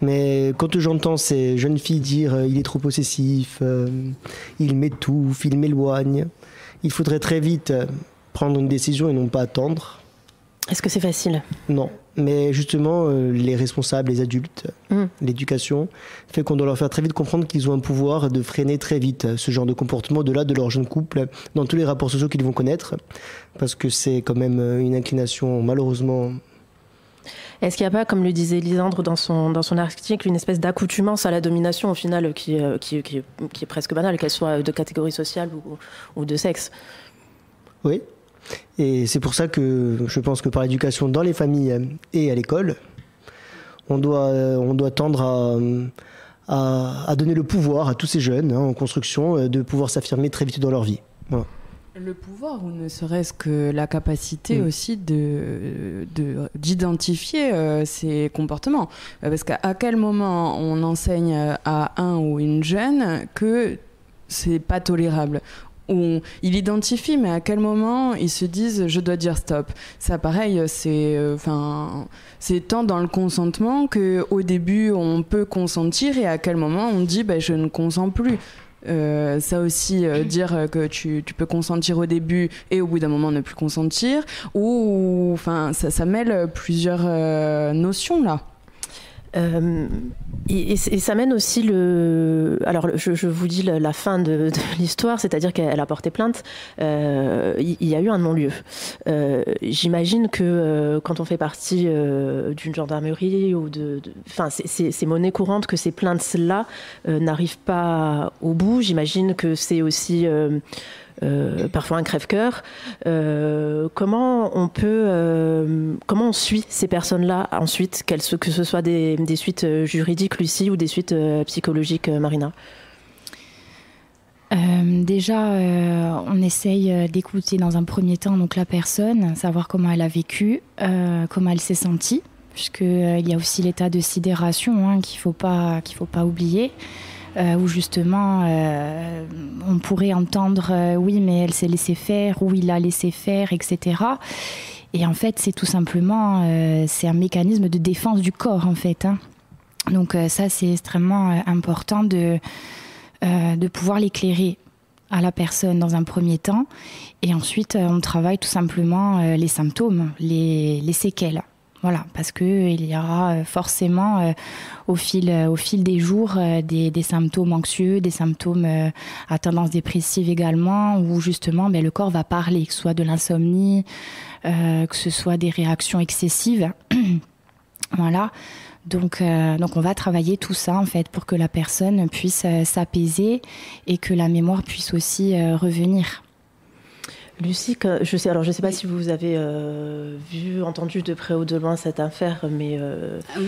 Mais quand j'entends ces jeunes filles dire il est trop possessif, il m'étouffe, il m'éloigne, il faudrait très vite prendre une décision et non pas attendre. Est-ce que c'est facile ? Non, mais justement les responsables, les adultes, l'éducation fait qu'on doit leur faire très vite comprendre qu'ils ont un pouvoir de freiner très vite ce genre de comportement au-delà de leur jeune couple, dans tous les rapports sociaux qu'ils vont connaître, parce que c'est quand même une inclination malheureusement. Est-ce qu'il n'y a pas, comme le disait Lisandre dans son article, une espèce d'accoutumance à la domination au final qui est presque banale, qu'elle soit de catégorie sociale ou de sexe ? Oui. Et c'est pour ça que je pense que par l'éducation dans les familles et à l'école, on doit tendre à donner le pouvoir à tous ces jeunes en construction de pouvoir s'affirmer très vite dans leur vie. Voilà. Le pouvoir, ou ne serait-ce que la capacité aussi d'identifier ces comportements. Parce qu'à quel moment on enseigne à un ou une jeune que c'est pas tolérable ? Où ils identifient, mais à quel moment ils se disent je dois dire stop. Ça pareil, c'est tant dans le consentement qu'au début on peut consentir et à quel moment on dit je ne consens plus. Ça aussi, dire que tu peux consentir au début et au bout d'un moment ne plus consentir, ou ça mêle plusieurs notions là. Et ça mène aussi alors je vous dis la fin de l'histoire, c'est-à-dire qu'elle a porté plainte. Il y a eu un non-lieu. J'imagine que quand on fait partie d'une gendarmerie ou c'est monnaie courante que ces plaintes-là n'arrivent pas au bout. J'imagine que c'est aussi parfois un crève-cœur. Comment on suit ces personnes-là ensuite, que ce soit des suites juridiques, Lucie, ou des suites psychologiques, Marina ? Déjà, on essaye d'écouter dans un premier temps donc la personne, savoir comment elle a vécu, comment elle s'est sentie, puisqu'il y a aussi l'état de sidération qu'il faut pas oublier. où justement on pourrait entendre oui mais elle s'est laissée faire ou il a laissé faire, etc. Et en fait c'est tout simplement c'est un mécanisme de défense du corps en fait, hein. Donc ça c'est extrêmement important de pouvoir l'éclairer à la personne dans un premier temps, et ensuite on travaille tout simplement les symptômes, les séquelles. Voilà, parce qu'il y aura forcément au fil des jours des symptômes anxieux, des symptômes à tendance dépressive également, où justement le corps va parler, que ce soit de l'insomnie, que ce soit des réactions excessives. Voilà. Donc on va travailler tout ça en fait pour que la personne puisse s'apaiser et que la mémoire puisse aussi revenir. Lucie, je sais pas si vous avez entendu de près ou de loin cette affaire, mais je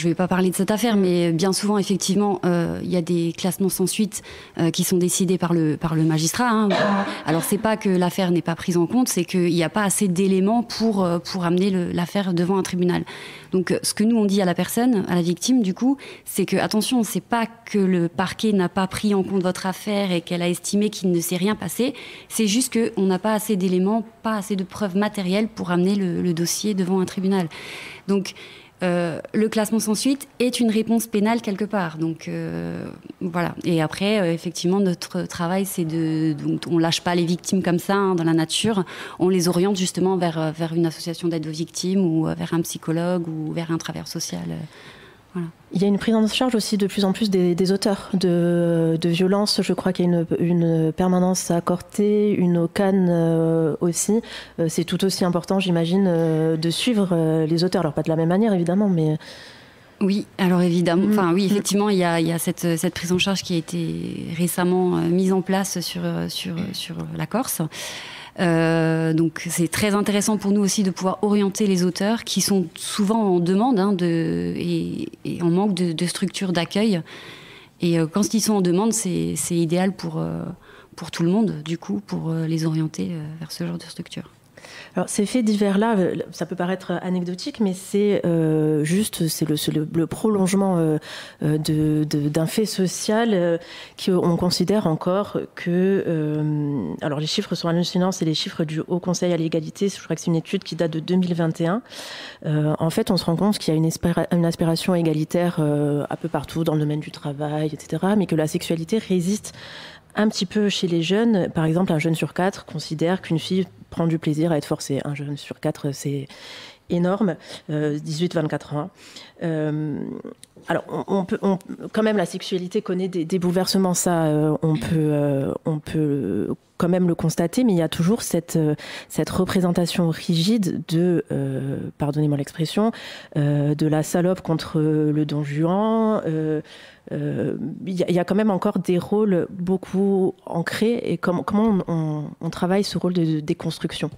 vais pas parler de cette affaire, mais bien souvent effectivement il y a des classements sans suite qui sont décidés par le magistrat, hein. Alors c'est pas que l'affaire n'est pas prise en compte, c'est qu'il n'y a pas assez d'éléments pour amener l'affaire devant un tribunal. Donc ce que nous on dit à la personne, à la victime du coup, c'est que attention, c'est pas que le parquet n'a pas pris en compte votre affaire et qu'elle a estimé qu'il ne s'est rien passé, c'est juste qu'on n'a pas assez d'éléments, pas assez de preuves matérielles pour amener le dossier devant un tribunal. Donc le classement sans suite est une réponse pénale quelque part. Donc voilà. Et après, effectivement, notre travail, c'est donc on lâche pas les victimes comme ça, hein, dans la nature. On les oriente justement vers une association d'aide aux victimes ou vers un psychologue ou vers un travailleur social. Voilà. Il y a une prise en charge aussi de plus en plus des auteurs de violences. Je crois qu'il y a une permanence à Corté, une au Cannes aussi. C'est tout aussi important, j'imagine, de suivre les auteurs. Alors pas de la même manière, évidemment, mais... Oui, alors évidemment, effectivement, il y a cette prise en charge qui a été récemment mise en place sur la Corse. Donc c'est très intéressant pour nous aussi de pouvoir orienter les auteurs qui sont souvent en demande, hein, et en manque de structures d'accueil. Et quand ils sont en demande, c'est idéal pour tout le monde, du coup, pour les orienter vers ce genre de structure. Alors ces faits divers-là, ça peut paraître anecdotique, mais c'est le prolongement d'un fait social qu'on considère encore que... alors les chiffres sont hallucinants, c'est les chiffres du Haut Conseil à l'égalité, je crois que c'est une étude qui date de 2021. En fait, on se rend compte qu'il y a une aspiration égalitaire un peu partout dans le domaine du travail, etc., mais que la sexualité résiste un petit peu chez les jeunes. Par exemple, un jeune sur 4 considère qu'une fille prend du plaisir à être forcée. Un jeune sur 4, c'est énorme. 18-24 ans. Alors, quand même, la sexualité connaît des bouleversements. Ça, on peut quand même le constater, mais il y a toujours cette représentation rigide de, pardonnez-moi l'expression, de la salope contre le don Juan. Il y a quand même encore des rôles beaucoup ancrés. Et comment on travaille ce rôle de déconstruction ?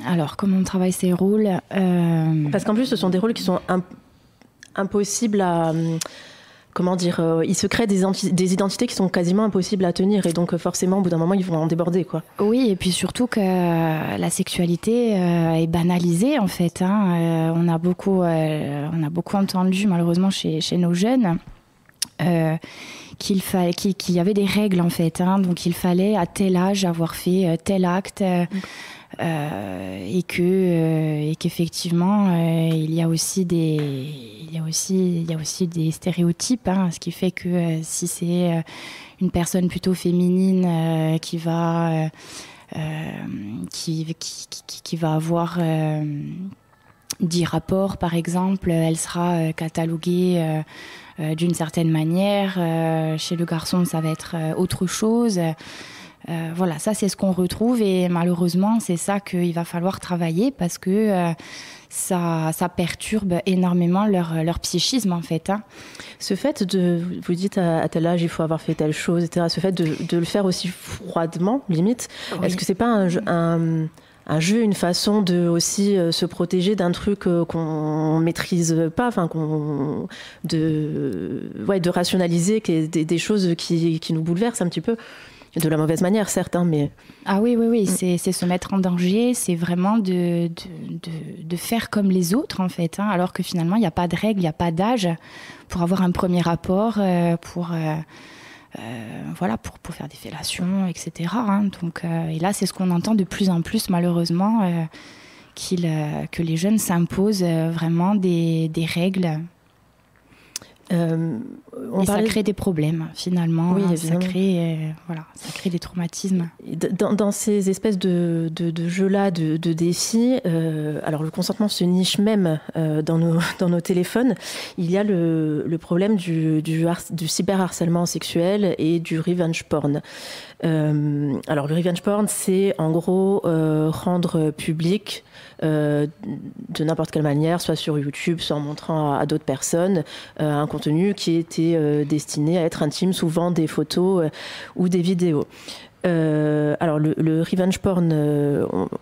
Alors, comment on travaille ces rôles Parce qu'en plus, ce sont des rôles qui sont impossibles à... Comment dire, il se crée des identités qui sont quasiment impossibles à tenir, et donc forcément au bout d'un moment ils vont en déborder, quoi. Oui, et puis surtout que la sexualité est banalisée en fait, hein. On a beaucoup entendu malheureusement chez nos jeunes qu'il y avait des règles en fait, hein. Donc il fallait à tel âge avoir fait tel acte. Et qu'effectivement il y a aussi des stéréotypes, hein, ce qui fait que si c'est une personne plutôt féminine qui va avoir 10 rapports par exemple, elle sera cataloguée d'une certaine manière. Chez le garçon ça va être autre chose. Voilà, ça c'est ce qu'on retrouve, et malheureusement c'est ça qu'il va falloir travailler, parce que ça perturbe énormément leur psychisme en fait, hein. Ce fait vous dites à tel âge il faut avoir fait telle chose, etc., ce fait de le faire aussi froidement limite, oui. Est-ce que c'est pas un jeu, une façon de aussi se protéger d'un truc qu'on maîtrise pas, enfin de rationaliser des choses qui nous bouleversent un petit peu? De la mauvaise manière, certes, hein, mais... Ah oui, c'est se mettre en danger, c'est vraiment de faire comme les autres, en fait, hein, alors que finalement, il n'y a pas de règles, il n'y a pas d'âge pour avoir un premier rapport, pour faire des fellations, etc. Hein, donc, et là, c'est ce qu'on entend de plus en plus, malheureusement, que les jeunes s'imposent vraiment des règles. Ça crée des problèmes, finalement. Oui, ça crée des traumatismes. Dans ces espèces de jeux-là, de défis, alors le consentement se niche même dans nos téléphones. Il y a le problème du cyberharcèlement sexuel et du revenge porn. Alors le revenge porn, c'est en gros rendre public de n'importe quelle manière, soit sur YouTube, soit en montrant à d'autres personnes un contenu qui était destiné à être intime, souvent des photos ou des vidéos. Alors le revenge porn,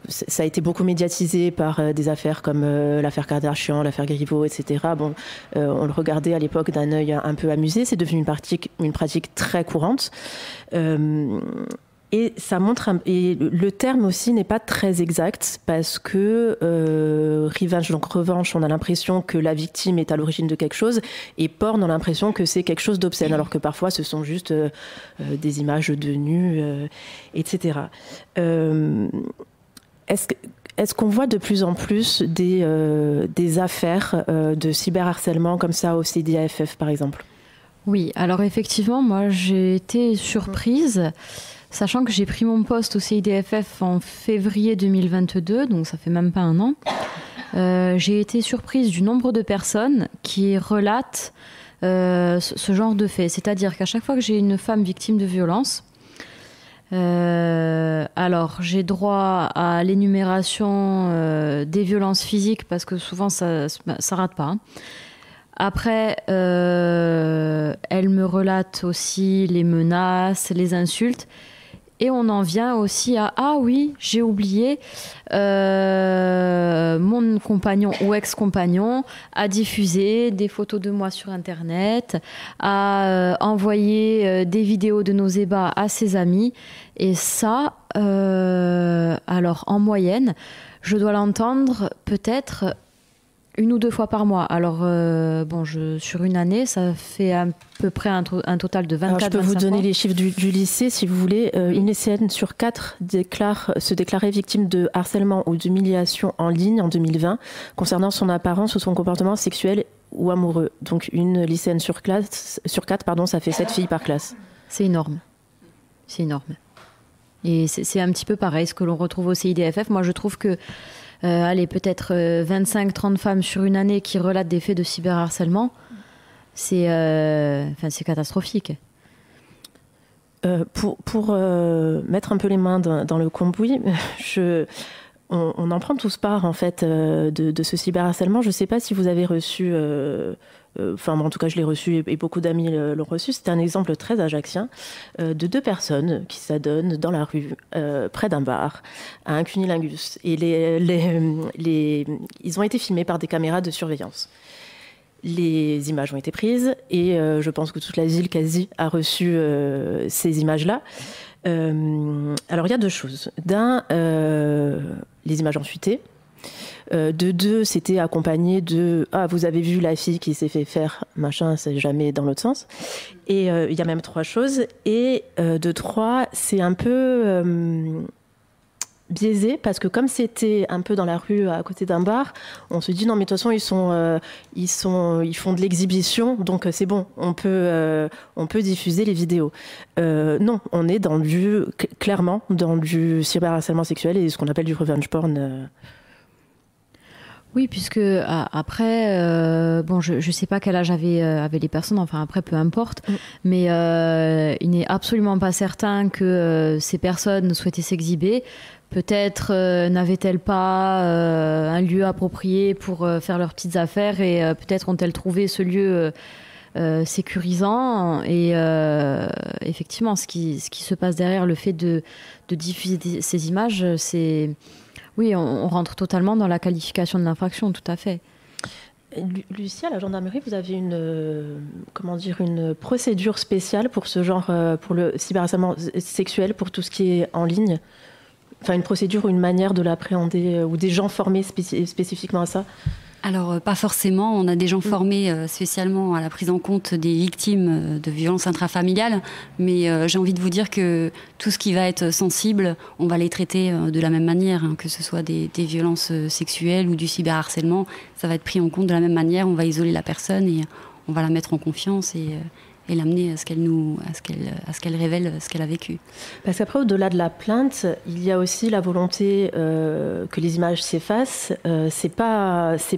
ça a été beaucoup médiatisé par des affaires comme l'affaire Kardashian, l'affaire Griveaux, etc. Bon, on le regardait à l'époque d'un œil un peu amusé. C'est devenu une pratique très courante. Et ça montre et le terme aussi n'est pas très exact parce que revenge, donc revanche, on a l'impression que la victime est à l'origine de quelque chose, et porn, on a l'impression que c'est quelque chose d'obscène, alors que parfois ce sont juste des images de nus, etc. Est-ce qu'on voit de plus en plus des affaires de cyberharcèlement comme ça au CIDFF, par exemple ? Oui, alors effectivement, moi j'ai été surprise. Sachant que j'ai pris mon poste au CIDFF en février 2022, donc ça fait même pas un an, j'ai été surprise du nombre de personnes qui relatent ce genre de faits. C'est-à-dire qu'à chaque fois que j'ai une femme victime de violence, alors j'ai droit à l'énumération des violences physiques, parce que souvent ça rate pas, hein. Après, elle me relate aussi les menaces, les insultes. Et on en vient aussi à « Ah oui, j'ai oublié, mon compagnon ou ex-compagnon a diffusé des photos de moi sur Internet, a envoyé des vidéos de nos ébats à ses amis. » Et ça, alors en moyenne, je dois l'entendre peut-être 1 ou 2 fois par mois. Alors, sur une année, ça fait à peu près un total de 24 fois. Je peux vous donner les chiffres du lycée, si vous voulez. Une lycéenne sur 4 se déclarait victime de harcèlement ou d'humiliation en ligne en 2020, concernant son apparence ou son comportement sexuel ou amoureux. Donc, une lycéenne sur 4, ça fait 7 filles par classe. C'est énorme. C'est énorme. Et c'est un petit peu pareil, ce que l'on retrouve au CIDFF. Moi, je trouve que peut-être 25-30 femmes sur une année qui relatent des faits de cyberharcèlement, c'est catastrophique. Pour mettre un peu les mains dans le cambouis, on en prend tous part en fait de ce cyberharcèlement. Je ne sais pas si vous avez reçu, en tout cas je l'ai reçu et beaucoup d'amis l'ont reçu. C'était un exemple très ajaxien de 2 personnes qui s'adonnent dans la rue près d'un bar à un cunilingus. Et ils ont été filmés par des caméras de surveillance. Les images ont été prises et je pense que toute la ville quasi a reçu ces images-là. Alors il y a 2 choses. D'un, les images ont fuité. De 2, c'était accompagné de « Ah, vous avez vu la fille qui s'est fait faire machin, c'est jamais dans l'autre sens ». Et il y a même 3 choses. Et de 3, c'est un peu biaisé, parce que comme c'était un peu dans la rue à côté d'un bar, on se dit non mais de toute façon ils font de l'exhibition, donc c'est bon, on peut diffuser les vidéos. Non, on est clairement dans du cyberharcèlement sexuel et ce qu'on appelle du revenge porn. Oui, puisque après, je sais pas quel âge avaient les personnes, enfin après peu importe, mais il n'est absolument pas certain que ces personnes souhaitaient s'exhiber. Peut-être n'avaient-elles pas un lieu approprié pour faire leurs petites affaires et peut-être ont-elles trouvé ce lieu sécurisant. Et effectivement, ce qui se passe derrière le fait de diffuser ces images, c'est... Oui, on rentre totalement dans la qualification de l'infraction, tout à fait. Lucie, à la gendarmerie, vous avez une procédure spéciale pour ce genre, pour le cyberharcèlement sexuel, pour tout ce qui est en ligne? Enfin, une procédure ou une manière de l'appréhender, ou des gens formés spécifiquement à ça? Alors, pas forcément. On a des gens formés spécialement à la prise en compte des victimes de violences intrafamiliales. Mais j'ai envie de vous dire que tout ce qui va être sensible, on va les traiter de la même manière, hein, que ce soit des violences sexuelles ou du cyberharcèlement. Ça va être pris en compte de la même manière. On va isoler la personne et on va la mettre en confiance et l'amener à ce qu'elle révèle ce qu'elle a vécu. Parce qu'après, au-delà de la plainte, il y a aussi la volonté que les images s'effacent.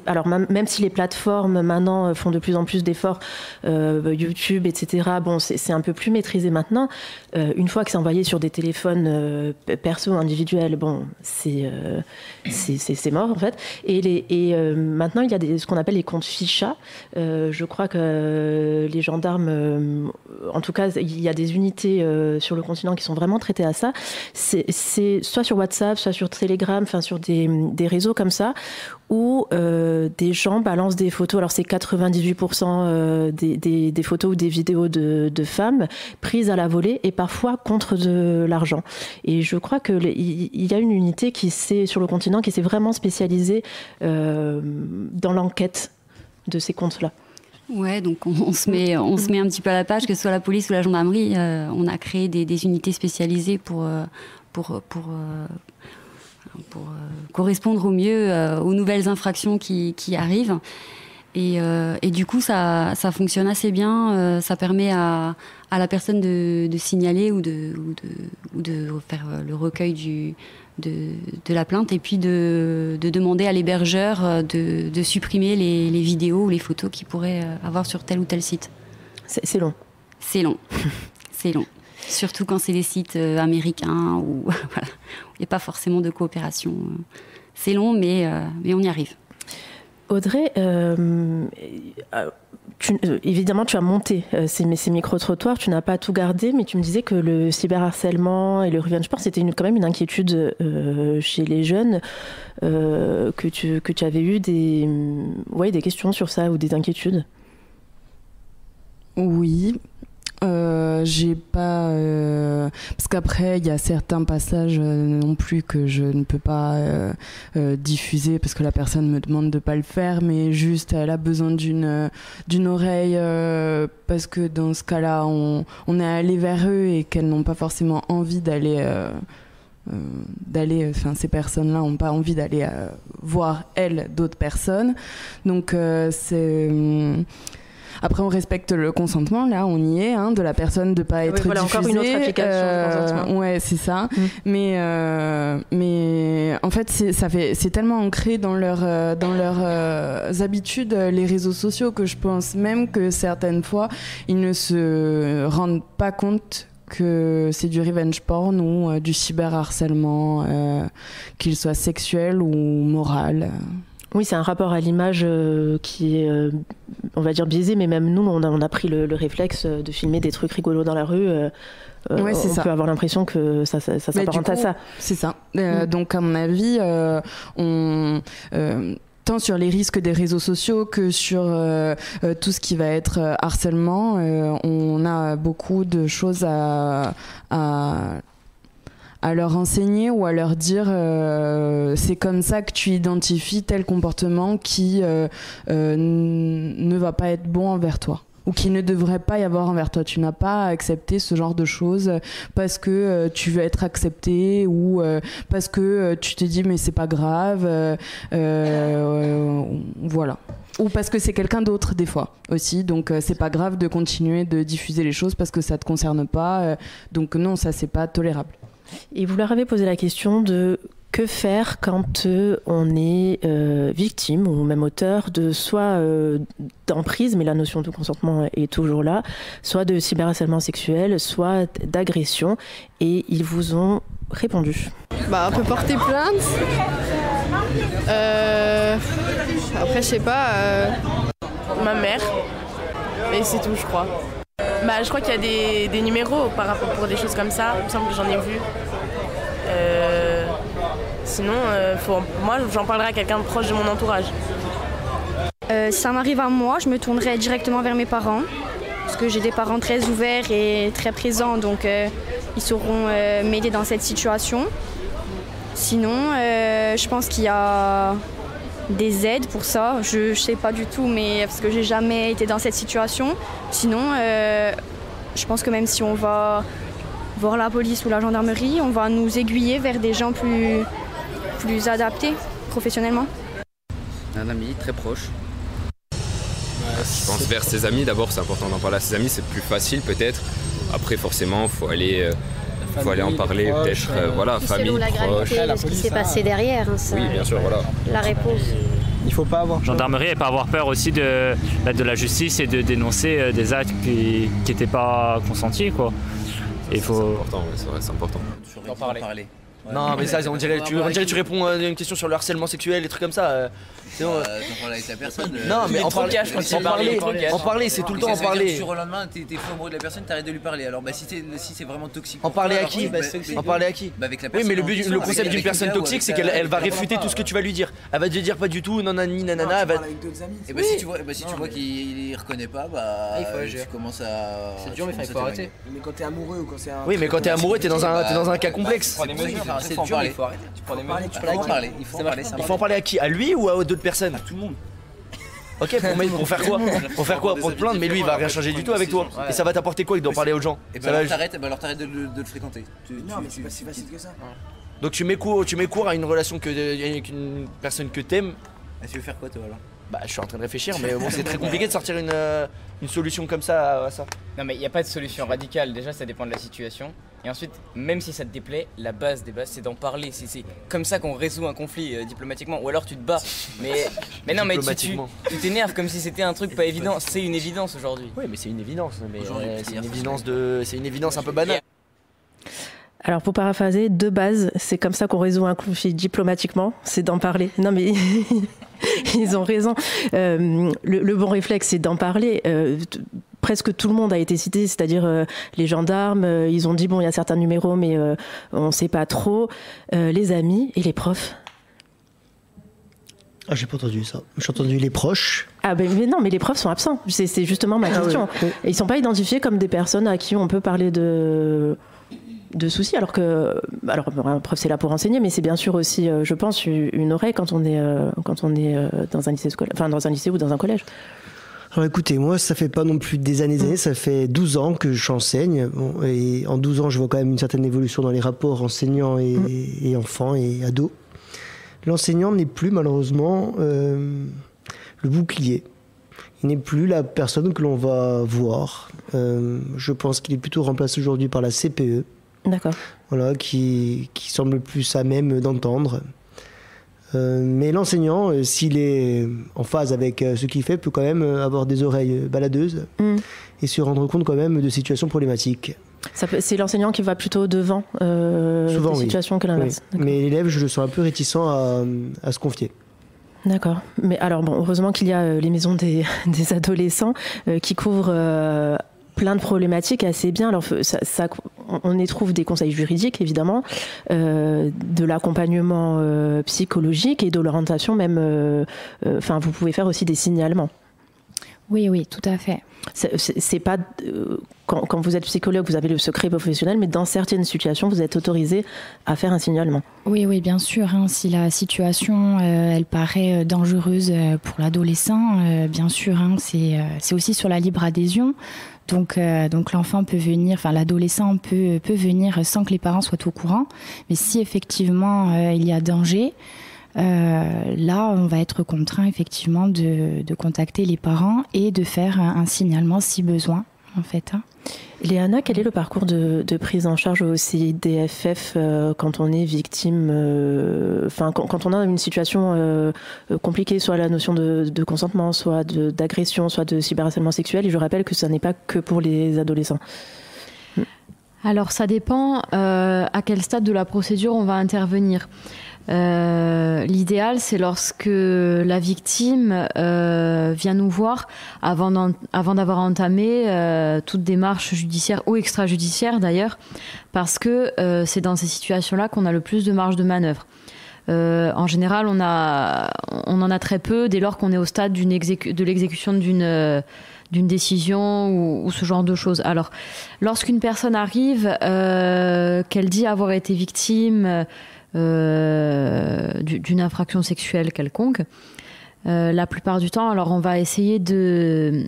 Alors même si les plateformes maintenant font de plus en plus d'efforts, YouTube, etc. Bon, c'est un peu plus maîtrisé maintenant. Une fois que c'est envoyé sur des téléphones perso individuels, bon, c'est mort en fait. Et maintenant, il y a ce qu'on appelle les comptes ficha. Je crois que les gendarmes en tout cas, il y a des unités sur le continent qui sont vraiment traitées à ça. C'est soit sur WhatsApp, soit sur Telegram, enfin sur des réseaux comme ça, où des gens balancent des photos. Alors c'est 98% des photos ou des vidéos de femmes prises à la volée et parfois contre de l'argent. Et je crois qu'il y a une unité sur le continent qui s'est vraiment spécialisée dans l'enquête de ces comptes-là. Ouais, donc on se met un petit peu à la page, que ce soit la police ou la gendarmerie. On a créé des unités spécialisées pour correspondre au mieux aux nouvelles infractions qui arrivent. Et du coup, ça fonctionne assez bien. Ça permet à la personne de signaler ou de faire le recueil de la plainte et puis de demander à l'hébergeur de supprimer les vidéos ou les photos qu'il pourrait avoir sur tel ou tel site. C'est long. C'est long. C'est long. Surtout quand c'est des sites américains où voilà, il n'y a pas forcément de coopération. C'est long, mais on y arrive. Audrey, évidemment, tu as monté ces micro-trottoirs, tu n'as pas tout gardé, mais tu me disais que le cyberharcèlement et le revenge porn, c'était quand même une inquiétude chez les jeunes, que tu avais eu des questions sur ça ou des inquiétudes. Oui. J'ai pas parce qu'après il y a certains passages non plus que je ne peux pas diffuser parce que la personne me demande de pas le faire, mais juste elle a besoin d'une oreille parce que dans ce cas-là on est allé vers eux et qu'elles n'ont pas forcément envie d'aller ces personnes-là n'ont pas envie d'aller voir elles d'autres personnes, donc après, on respecte le consentement, là, on y est, hein, de la personne de pas être diffusée. Voilà, encore une autre application de consentement. Ouais, c'est ça. Mais en fait, c'est tellement ancré dans leurs habitudes, les réseaux sociaux, que je pense même que certaines fois, ils ne se rendent pas compte que c'est du revenge porn ou du cyberharcèlement, qu'il soit sexuel ou moral. Oui, c'est un rapport à l'image qui est, on va dire, biaisé, mais même nous, on a pris le réflexe de filmer des trucs rigolos dans la rue. Ouais, c'est ça. Peut avoir l'impression que ça s'apparente à ça. C'est ça. Donc, à mon avis, tant sur les risques des réseaux sociaux que sur tout ce qui va être harcèlement, on a beaucoup de choses à leur enseigner ou à leur dire c'est comme ça que tu identifies tel comportement qui ne va pas être bon envers toi ou qui ne devrait pas y avoir envers toi. Tu n'as pas à accepter ce genre de choses parce que tu veux être accepté ou parce que tu te dis mais c'est pas grave, voilà. Ou parce que c'est quelqu'un d'autre des fois aussi, donc c'est pas grave de continuer de diffuser les choses parce que ça te concerne pas, donc non, ça c'est pas tolérable. Et vous leur avez posé la question de que faire quand on est victime ou même auteur de soit d'emprise, mais la notion de consentement est toujours là, soit de cyberharcèlement sexuel, soit d'agression, et ils vous ont répondu. On peut porter plainte. Après, je sais pas. Ma mère. Et c'est tout, je crois. Je crois qu'il y a des numéros par rapport pour des choses comme ça. Il me semble que j'en ai vu. Sinon, moi, j'en parlerai à quelqu'un de proche de mon entourage. Ça m'arrive à moi, je me tournerai directement vers mes parents. Parce que j'ai des parents très ouverts et très présents, donc ils sauront m'aider dans cette situation. Sinon, je pense qu'il y a des aides pour ça. Je ne sais pas du tout, mais parce que j'ai jamais été dans cette situation. Sinon, je pense que même si on va voir la police ou la gendarmerie, on va nous aiguiller vers des gens plus adaptés professionnellement. Un ami très proche. Je pense vers ses amis d'abord, c'est important d'en parler à ses amis, c'est plus facile peut-être. Après forcément, faut aller en parler, peut-être, voilà, famille, selon la gravité proche. de ce qui s'est passé derrière. Hein, ça, oui, bien sûr, voilà. La réponse. Il faut pas avoir peur. Gendarmerie et pas avoir peur aussi de la justice et de dénoncer des actes qui n'étaient pas consentis, quoi. C'est important, c'est vrai, c'est important. En parler. Non, mais ça, on dirait tu réponds à une question sur le harcèlement sexuel, des trucs comme ça. T'en parles avec la personne. Non, mais en parler, c'est tout le temps en parler. Du jour au lendemain, t'es fou amoureux de la personne, t'arrêtes de lui parler. Alors, si c'est vraiment toxique. En parler à qui? En parler à qui? Avec la personne. Oui, mais le concept d'une personne toxique, c'est qu'elle va réfuter tout ce que tu vas lui dire. Elle va te dire pas du tout, nanani, nanana. Elle va. Et bah, si tu vois qu'il reconnaît pas, tu commences à. C'est dur, mais il faut arrêter. Mais quand t'es amoureux ou quand c'est un. Oui, mais quand t'es amoureux, t'es dans un cas complexe. C'est dur, mais il faut arrêter. Il faut en parler à qui? À lui ou à d'autres personnes? À tout le monde. Ok, pour faire quoi? Pour faire quoi? Pour te plaindre, mais lui il va rien changer du tout avec toi. Et ça va t'apporter quoi d'en parler aux gens? Et alors t'arrêtes de le fréquenter. Non, mais c'est pas si facile que ça. Donc tu mets court à une relation avec une personne que t'aimes. Et tu veux faire quoi toi alors? Bah je suis en train de réfléchir, mais bon c'est très compliqué de sortir une solution comme ça à ça. Non mais il n'y a pas de solution radicale, déjà ça dépend de la situation. Et ensuite, même si ça te déplaît, la base des bases c'est d'en parler. C'est comme ça qu'on résout un conflit diplomatiquement. Ou alors tu te bats. Mais non mais tu t'énerves comme si c'était un truc pas évident. C'est une évidence aujourd'hui. Oui mais c'est une évidence. Mais c'est une évidence un peu banale. Alors pour paraphraser, de base, c'est comme ça qu'on résout un conflit diplomatiquement, c'est d'en parler. Non mais ils ont raison. Le bon réflexe, c'est d'en parler. Presque tout le monde a été cité, c'est-à-dire les gendarmes, ils ont dit bon, il y a certains numéros, mais on ne sait pas trop. Les amis et les profs. Ah, j'ai pas entendu ça. J'ai entendu les proches. Ah ben mais non, mais les profs sont absents. C'est justement ma question. Oui. Et ils sont pas identifiés comme des personnes à qui on peut parler de soucis, alors un prof c'est là pour enseigner, mais c'est bien sûr aussi, je pense, une oreille quand on est dans un lycée scolaire, enfin dans un lycée ou dans un collège. Alors écoutez, moi ça fait pas non plus des années, ça fait 12 ans que j'enseigne, et en 12 ans je vois quand même une certaine évolution dans les rapports enseignants et enfants et ados. L'enseignant n'est plus malheureusement le bouclier. Il n'est plus la personne que l'on va voir. Je pense qu'il est plutôt remplacé aujourd'hui par la CPE. D'accord. Voilà, qui semble plus à même d'entendre. Mais l'enseignant, s'il est en phase avec ce qu'il fait, peut quand même avoir des oreilles baladeuses et se rendre compte quand même de situations problématiques. C'est l'enseignant qui va plutôt devant souvent, des situations que l'inverse. Oui. Mais l'élève, je le sens un peu réticent à se confier. D'accord. Mais alors bon, heureusement qu'il y a les maisons des adolescents qui couvrent plein de problématiques assez bien. Alors on y trouve des conseils juridiques évidemment, de l'accompagnement psychologique et de l'orientation même. Enfin, vous pouvez faire aussi des signalements. Oui, tout à fait. C'est pas quand vous êtes psychologue, vous avez le secret professionnel, mais dans certaines situations, vous êtes autorisé à faire un signalement. Oui, bien sûr. Hein, si la situation, elle paraît dangereuse pour l'adolescent, bien sûr, hein, c'est aussi sur la libre adhésion. Donc l'enfant peut venir, enfin l'adolescent peut venir sans que les parents soient au courant. Mais si effectivement il y a danger, là on va être contraint effectivement de contacter les parents et de faire un signalement si besoin en fait. Hein. Léana, quel est le parcours de prise en charge au CIDFF quand on est victime, quand on a une situation compliquée, soit la notion de consentement, soit d'agression, soit de cyberharcèlement sexuel, et je rappelle que ça n'est pas que pour les adolescents. Alors ça dépend à quel stade de la procédure on va intervenir. L'idéal, c'est lorsque la victime vient nous voir avant d'avoir entamé toute démarche judiciaire ou extrajudiciaire d'ailleurs, parce que c'est dans ces situations-là qu'on a le plus de marge de manœuvre. En général, on en a très peu dès lors qu'on est au stade de l'exécution d'une décision ou ce genre de choses. Alors, lorsqu'une personne arrive, qu'elle dit avoir été victime d'une infraction sexuelle quelconque, la plupart du temps, alors on va essayer de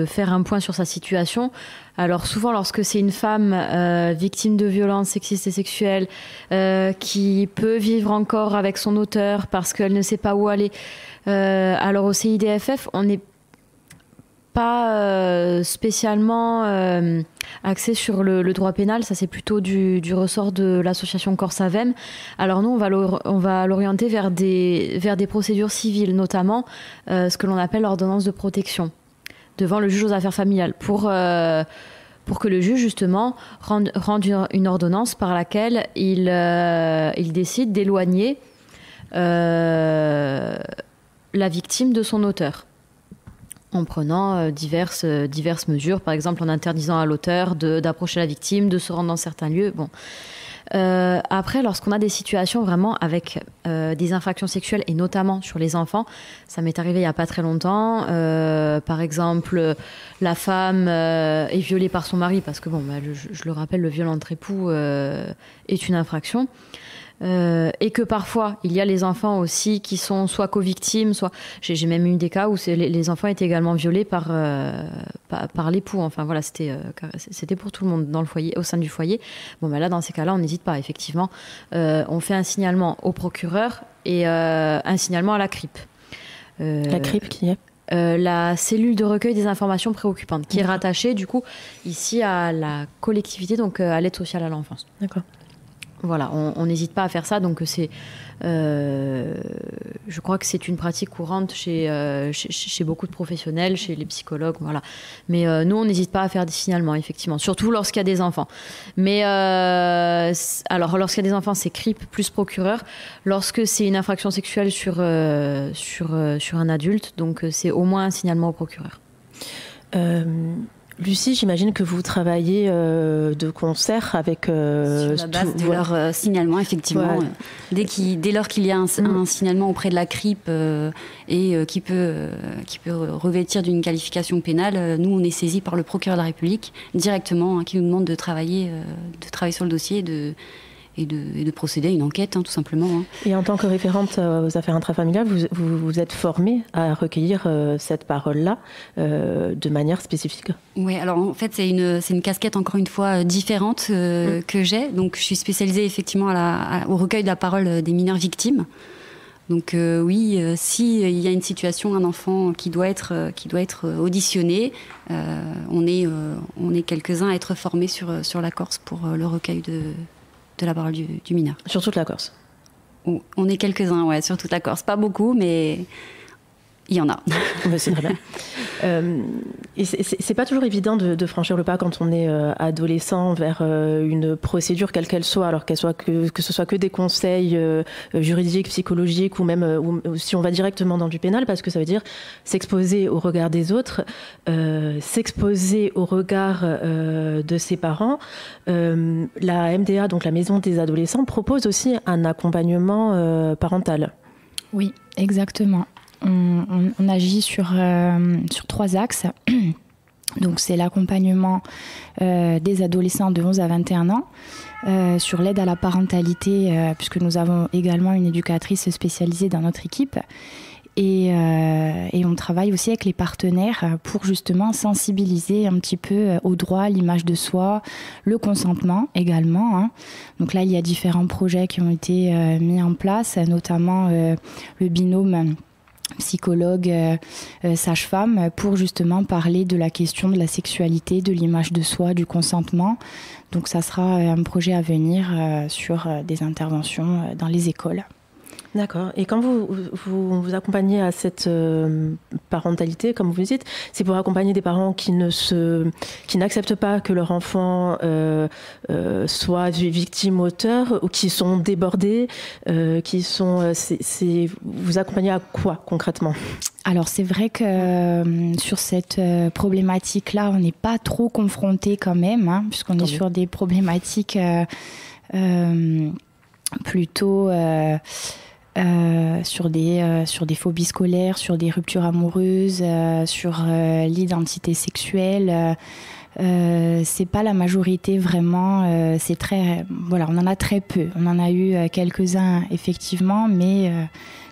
faire un point sur sa situation. Alors souvent, lorsque c'est une femme victime de violences sexistes et sexuelles qui peut vivre encore avec son auteur parce qu'elle ne sait pas où aller, alors au CIDFF, on n'est pas spécialement axé sur le droit pénal, ça c'est plutôt du ressort de l'association Corse Avem. Alors nous, on va l'orienter vers des procédures civiles, notamment ce que l'on appelle l'ordonnance de protection devant le juge aux affaires familiales, pour que le juge justement rende une ordonnance par laquelle il décide d'éloigner la victime de son auteur, en prenant diverses mesures, par exemple en interdisant à l'auteur d'approcher la victime, de se rendre dans certains lieux. Bon. Après, lorsqu'on a des situations vraiment avec des infractions sexuelles, et notamment sur les enfants, ça m'est arrivé il n'y a pas très longtemps. Par exemple, la femme est violée par son mari, parce que, je le rappelle, le viol entre époux est une infraction. Et que parfois il y a les enfants aussi qui sont soit co-victimes, soit j'ai même eu des cas où les enfants étaient également violés par l'époux. Enfin voilà, c'était pour tout le monde dans le foyer, au sein du foyer. Bon là dans ces cas-là on n'hésite pas, effectivement, on fait un signalement au procureur et un signalement à la CRIP. La CRIP qui est la cellule de recueil des informations préoccupantes, qui est rattachée du coup ici à la collectivité, donc à l'aide sociale à l'enfance. D'accord. Voilà, on n'hésite pas à faire ça, donc je crois que c'est une pratique courante chez beaucoup de professionnels, chez les psychologues, voilà. Mais nous, on n'hésite pas à faire des signalements, effectivement, surtout lorsqu'il y a des enfants. Mais alors, lorsqu'il y a des enfants, c'est CRIP plus procureur. Lorsque c'est une infraction sexuelle sur un adulte, donc c'est au moins un signalement au procureur. Lucie, j'imagine que vous travaillez de concert avec... sur la base de leur signalement, effectivement. Ouais. Dès lors qu'il y a un signalement auprès de la CRIP et qui peut revêtir d'une qualification pénale, nous, on est saisis par le procureur de la République directement, qui nous demande de travailler sur le dossier et de procéder à une enquête, tout simplement. Et en tant que référente aux affaires intrafamiliales, vous êtes formée à recueillir cette parole-là de manière spécifique? Oui, alors en fait, c'est une casquette, encore une fois, différente que j'ai. Donc, je suis spécialisée effectivement au recueil de la parole des mineurs victimes. Donc oui, s'il y a une situation, un enfant qui doit être auditionné, on est quelques-uns à être formés sur la Corse pour le recueil de la parole du mineur. Sur toute la Corse? On est quelques-uns, ouais, sur toute la Corse. Pas beaucoup, mais il y en a. C'est très bien. Et c'est pas toujours évident de franchir le pas quand on est adolescent vers une procédure quelle qu'elle soit, alors que ce soit que des conseils juridiques, psychologiques, ou même ou si on va directement dans du pénal, parce que ça veut dire s'exposer au regard des autres, s'exposer au regard de ses parents. La MDA, donc la Maison des adolescents, propose aussi un accompagnement parental. Oui, exactement. On agit sur 3 axes. Donc c'est l'accompagnement des adolescents de 11 à 21 ans, sur l'aide à la parentalité, puisque nous avons également une éducatrice spécialisée dans notre équipe. Et on travaille aussi avec les partenaires pour justement sensibiliser un petit peu au droit, l'image de soi, le consentement également. Donc là, il y a différents projets qui ont été mis en place, notamment le binôme psychologue, sage-femme, pour justement parler de la question de la sexualité, de l'image de soi, du consentement. Donc ça sera un projet à venir sur des interventions dans les écoles. D'accord. Et quand vous accompagnez à cette parentalité, comme vous dites, c'est pour accompagner des parents qui n'acceptent pas que leur enfant soit victime auteur, ou qui sont débordés, vous accompagnez à quoi concrètement? Alors c'est vrai que sur cette problématique-là, on n'est pas trop confronté quand même, puisqu'on est sur des problématiques plutôt sur des phobies scolaires, sur des ruptures amoureuses, sur l'identité sexuelle. C'est pas la majorité vraiment, c'est très, voilà, on en a très peu. On en a eu quelques-uns effectivement, mais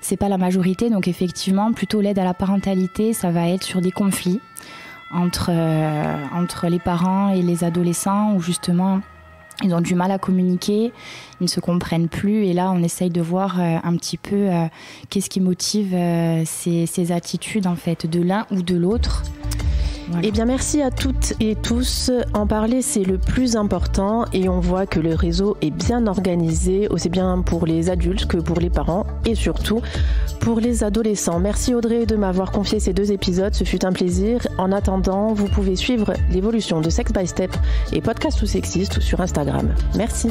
c'est pas la majorité. Donc effectivement, plutôt l'aide à la parentalité, ça va être sur des conflits entre les parents et les adolescents, où justement ils ont du mal à communiquer, ils ne se comprennent plus, et là on essaye de voir un petit peu qu'est-ce qui motive ces attitudes en fait de l'un ou de l'autre. Voilà. Eh bien, merci à toutes et tous. En parler, c'est le plus important, et on voit que le réseau est bien organisé, aussi bien pour les adultes que pour les parents, et surtout pour les adolescents. Merci Audrey de m'avoir confié ces 2 épisodes, ce fut un plaisir. En attendant, vous pouvez suivre l'évolution de Sex by Step et Podcast ou Sexiste sur Instagram. Merci.